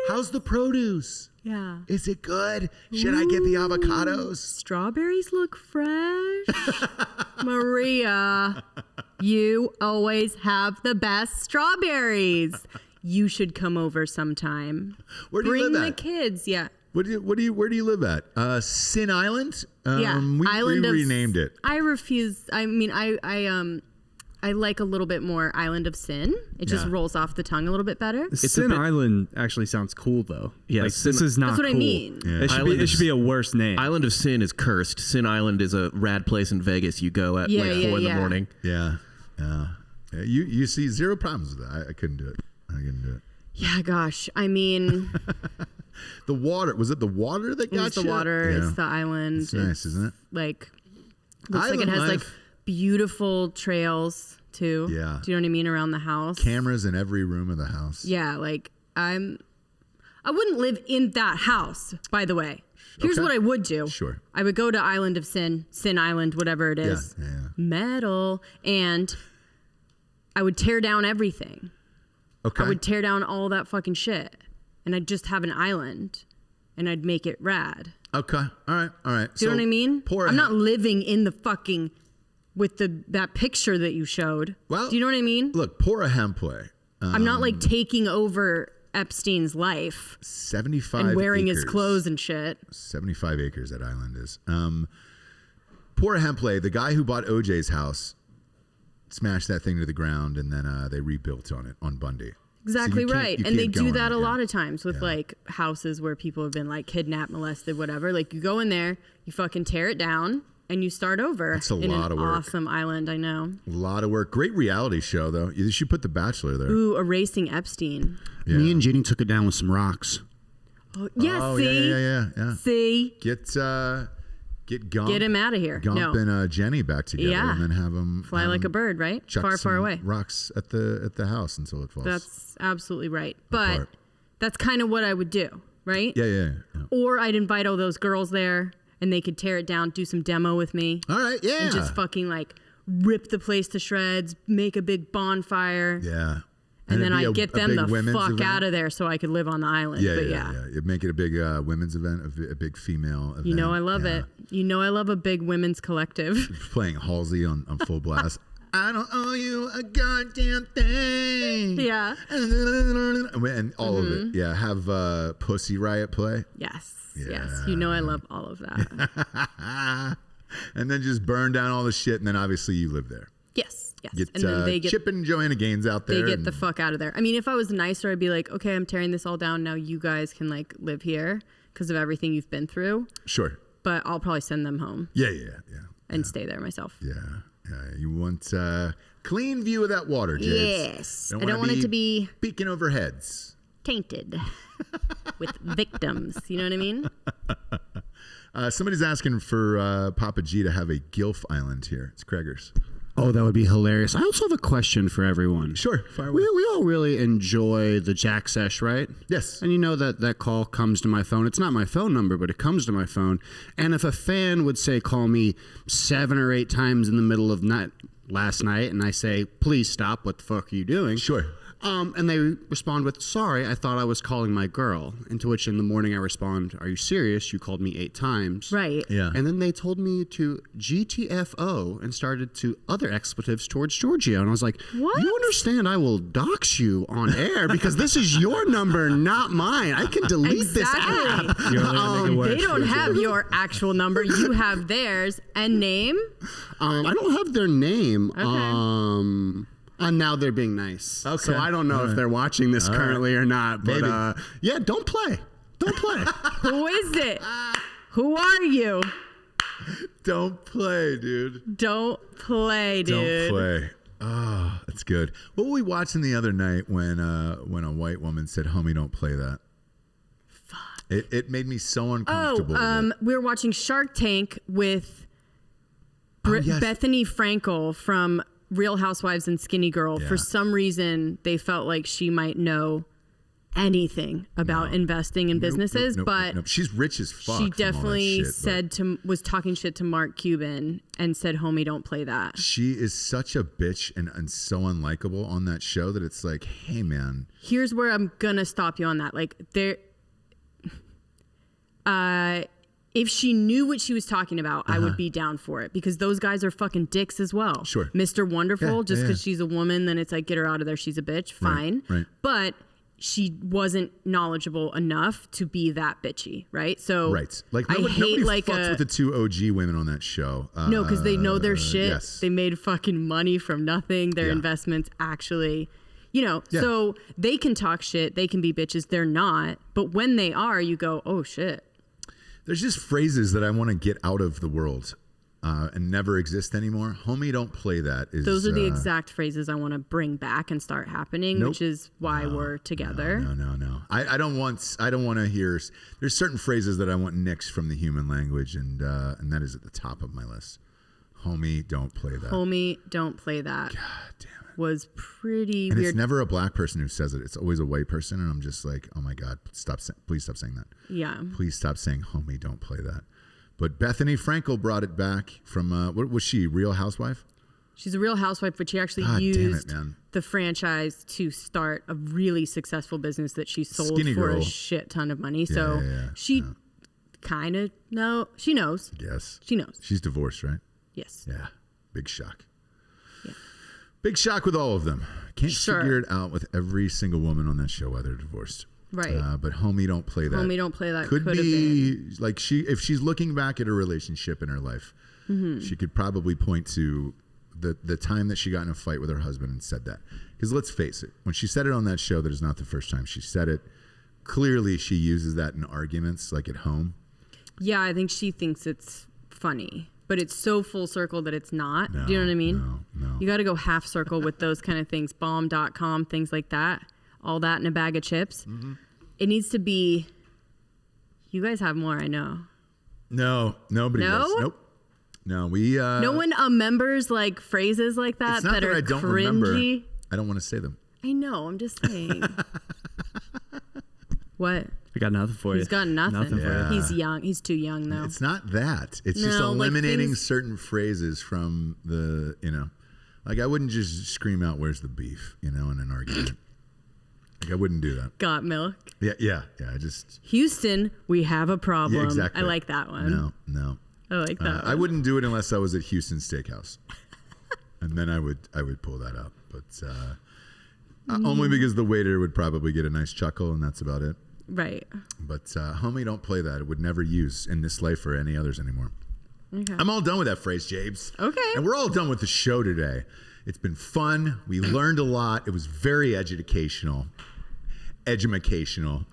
How's the produce? Yeah. Is it good? Should I get the avocados? Strawberries look fresh. Maria, you always have the best strawberries. You should come over sometime. Where do you live at? Bring the kids. Yeah. Where do you live at? Sin Island? Yeah. We renamed it. I refuse. I mean, I like a little bit more Island of Sin. It just rolls off the tongue a little bit better. Sin Island actually sounds cool, though. Yeah, like, this is not That's what cool. I mean. Yeah. It should be a worse name. Island of Sin is cursed. Sin Island is a rad place in Vegas you go at 4 in the morning. Yeah. You see zero problems with that. I couldn't do it. Yeah, gosh. I mean... The water. Was it the water that got you? It's the water. Yeah. It's the island. It's nice, isn't it? Like, looks like it has like beautiful trails too. Yeah. Do you know what I mean? Around the house. Cameras in every room of the house. Yeah. Like I wouldn't live in that house, by the way. Here's what I would do. Sure. I would go to Island of Sin, Sin Island, whatever it is. Yeah. Metal. And I would tear down everything. Okay. I would tear down all that fucking shit. And I'd just have an island, and I'd make it rad. Okay. All right. Do you know what I mean? I'm not living in the fucking with that picture that you showed. Well, do you know what I mean? Look, pour a hemplay. I'm not like taking over Epstein's life. 75 and wearing acres. His clothes and shit. 75 acres that island is. Pour a hemplay. The guy who bought OJ's house smashed that thing to the ground, and then they rebuilt on it on Bundy. Exactly right. And they do that a lot of times with like houses where people have been like kidnapped, molested, whatever. Like you go in there, you fucking tear it down and you start over. That's a lot of work. Awesome island, I know. A lot of work. Great reality show though. You should put The Bachelor there. Ooh, Erasing Epstein. Yeah. Me and Ginny took it down with some rocks. Oh, yeah, see? Yeah. See? Get Gump. Get him out of here. Gump and Jenny back together, and then have them fly like a bird, right? Far away. Rocks at the house until it falls. That's absolutely right. But that's kind of what I would do, right? Yeah. Or I'd invite all those girls there, and they could tear it down, do some demo with me. All right, yeah. And just fucking like rip the place to shreds, make a big bonfire. Yeah. And then I'd get them the fuck out of there so I could live on the island. Yeah. You'd make it a big women's event, a big female event. You know I love it. You know I love a big women's collective. Playing Halsey on full blast. I don't owe you a goddamn thing. Yeah. And all of it. Yeah. Have Pussy Riot play. Yes. You know I love all of that. And then just burn down all the shit, and then obviously you live there. Yes. Get, and then they get Chip and Joanna Gaines out there. They get the fuck out of there. I mean, if I was nicer, I'd be like, okay, I'm tearing this all down. Now you guys can like live here because of everything you've been through. Sure. But I'll probably send them home. Yeah. and stay there myself. Yeah. You want clean view of that water, James. Yes. I don't want it to be peeking over heads. Tainted with victims. You know what I mean? Somebody's asking for Papa G to have a GILF island here. It's Craigers. Oh, that would be hilarious. I also have a question for everyone. Sure. Fire away. We all really enjoy the Jack Sesh, right? Yes. And you know that call comes to my phone. It's not my phone number, but it comes to my phone. And if a fan would say, call me 7 or 8 times in the middle of last night, and I say, please stop, what the fuck are you doing? Sure. And they respond with, sorry, I thought I was calling my girl. And to which in the morning I respond, are you serious? You called me 8 times. Right. Yeah. And then they told me to GTFO and started to other expletives towards Giorgio. And I was like, what? You understand I will dox you on air because this is your number, not mine. I can delete this app. They don't have your actual number. You have theirs and name. I don't have their name. Okay. And now they're being nice. Okay. So I don't know if they're watching this currently or not. But yeah, don't play. Don't play. Who is it? Who are you? Don't play, dude. Don't play, dude. Don't play. Oh, that's good. What were we watching the other night when a white woman said, homie, don't play that? Fuck. It made me so uncomfortable. We were watching Shark Tank with yes. Bethany Frankel from Real Housewives and Skinny Girl. Yeah. For some reason, they felt like she might know anything about investing in businesses, but she's rich as fuck. She definitely was talking shit to Mark Cuban and said, homie, don't play that. She is such a bitch and so unlikable on that show that it's like, hey man. Here's where I'm gonna stop you on that. Like if she knew what she was talking about, I would be down for it because those guys are fucking dicks as well. Sure. Mr. Wonderful, just because she's a woman, then it's like, get her out of there. She's a bitch. Fine. Right. But she wasn't knowledgeable enough to be that bitchy, right? So like nobody fucks with the 2 OG women on that show. No, because they know their shit. Yes. They made fucking money from nothing. Their investments actually, so they can talk shit. They can be bitches. They're not. But when they are, you go, oh shit. There's just phrases that I want to get out of the world and never exist anymore. Homie, don't play that. Those are the exact phrases I want to bring back and start happening, which is why we're together. No. I don't want to hear. There's certain phrases that I want nixed from the human language, and that is at the top of my list. Homie, don't play that. Homie, don't play that. God damn it. Was pretty and weird. It's never a black person who says it. It's always a white person, and I'm just like, oh my God, please stop saying that. Yeah. Please stop saying, homie, don't play that. But Bethany Frankel brought it back from, what was she, Real Housewife? She's a Real Housewife, but she actually used the franchise to start a really successful business that she sold Skinny for Girl. a shit ton of money. So she kind of she knows. Yes. She knows. She's divorced, right? Yes. Yeah. Big shock. Yeah. Big shock with all of them. Can't figure it out with every single woman on that show why they're divorced. Right. But homie, don't play that. Homie, don't play that. Could be like if she's looking back at her relationship in her life, she could probably point to the time that she got in a fight with her husband and said that. Because let's face it, when she said it on that show, that is not the first time she said it. Clearly, she uses that in arguments, like at home. Yeah, I think she thinks it's funny. But it's so full circle that it's not. Do you know what I mean? No. You got to go half circle with those kind of things. Bomb.com, things like that. All that in a bag of chips. Mm-hmm. It needs to be, you guys have more, I know. No, nobody does. Nope. No, we... no one members like phrases like that it's not that that are I don't cringy. Remember. I don't want to say them. I know, I'm just saying. What? I got nothing for you. He's got nothing. For you. He's young. He's too young, though. It's not that. It's just eliminating certain phrases from the, like I wouldn't just scream out, where's the beef, in an argument. Like I wouldn't do that. Got milk. Yeah. I just. Houston, we have a problem. Yeah, exactly. I like that one. No. I like that one. I wouldn't do it unless I was at Houston Steakhouse. And then I would pull that up. But only because the waiter would probably get a nice chuckle and that's about it. Right. But homie, don't play that. It would never use in this life or any others anymore. Okay. I'm all done with that phrase, Jabes. Okay. And we're all done with the show today. It's been fun. We learned a lot. It was very educational.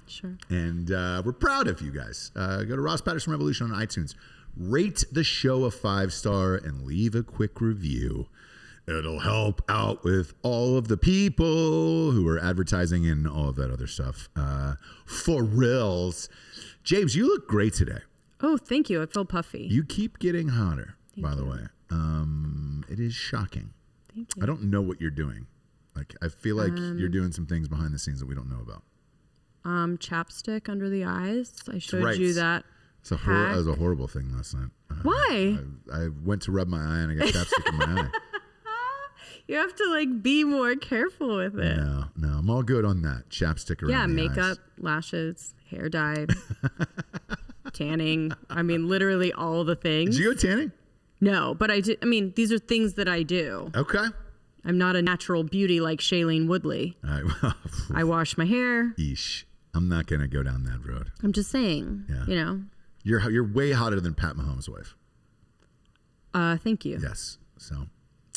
Sure. And we're proud of you guys. Go to Ross Patterson Revolution on iTunes. rate the show a 5-star and leave a quick review. It'll help out with all of the people who are advertising and all of that other stuff. For reals. James, you look great today. Oh, thank you. I feel puffy. You keep getting hotter, by the way. It is shocking. Thank you. I don't know what you're doing. Like, I feel like you're doing some things behind the scenes that we don't know about. Chapstick under the eyes. I showed you that. That was a horrible thing last night. Why? I went to rub my eye and I got chapstick in my eye. You have to like be more careful with it. No, I'm all good on that. Chapstick around the makeup, eyes. Lashes, hair dye, tanning. I mean, literally all the things. Did you go tanning? No, but I did. I mean, these are things that I do. Okay. I'm not a natural beauty like Shailene Woodley. I wash my hair. Eesh. I'm not going to go down that road. I'm just saying. Yeah. You know. You're way hotter than Pat Mahomes' wife. Thank you. Yes. So,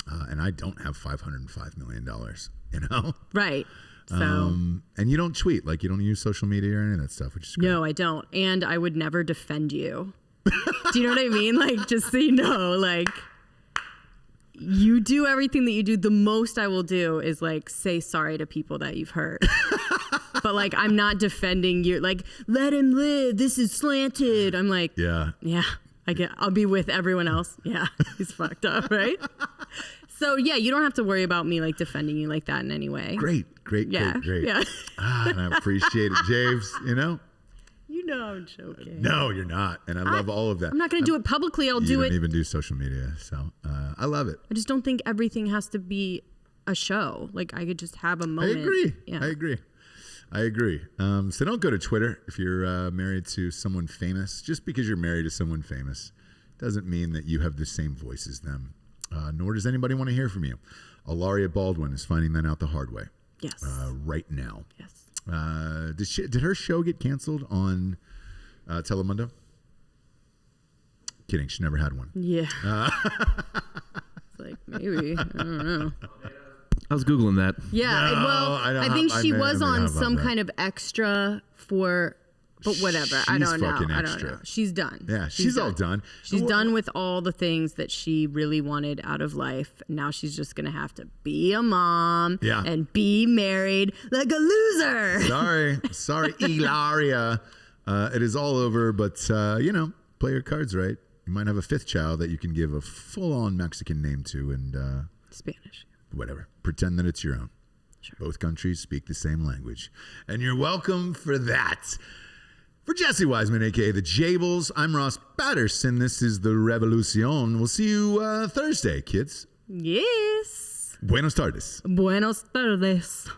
and I don't have $505 million, you know? Right. So. And you don't tweet, like you don't use social media or any of that stuff, which is great. No, I don't. And I would never defend you. Do you know what I mean? Like, just so you know, like, you do everything that you do. The most I will do is like say sorry to people that you've hurt. But like, I'm not defending you. Like, let him live. This is slanted. I'm like, yeah. I'll be with everyone else. Yeah, he's fucked up, right? So yeah, you don't have to worry about me like defending you like that in any way. Great. Yeah. And I appreciate it, James. You know. You know I'm joking. No, you're not. And I love all of that. I'm not going to do it publicly. I'll do it. You don't even do social media. So I love it. I just don't think everything has to be a show. Like I could just have a moment. I agree. Yeah. I agree. So don't go to Twitter if you're married to someone famous. Just because you're married to someone famous doesn't mean that you have the same voice as them. Nor does anybody want to hear from you. Ilaria Baldwin is finding that out the hard way. Yes. Right now. Yes. Did her show get canceled on Telemundo? Kidding. She never had one. Yeah. It's like, maybe. I don't know. I was Googling that. Yeah. I think she was on some kind of extra for, but whatever. I don't know. She's done. Yeah, she's all done. She's done with all the things that she really wanted out of life. Now she's just going to have to be a mom and be married like a loser. Sorry, Ilaria. It is all over, but, play your cards right. You might have a 5th child that you can give a full-on Mexican name to and... Spanish. Whatever. Pretend that it's your own. Sure. Both countries speak the same language. And you're welcome for that. For Jesse Wiseman, a.k.a. The Jables, I'm Ross Patterson. This is The Revolucion. We'll see you Thursday, kids. Yes. Buenos tardes. Buenos tardes.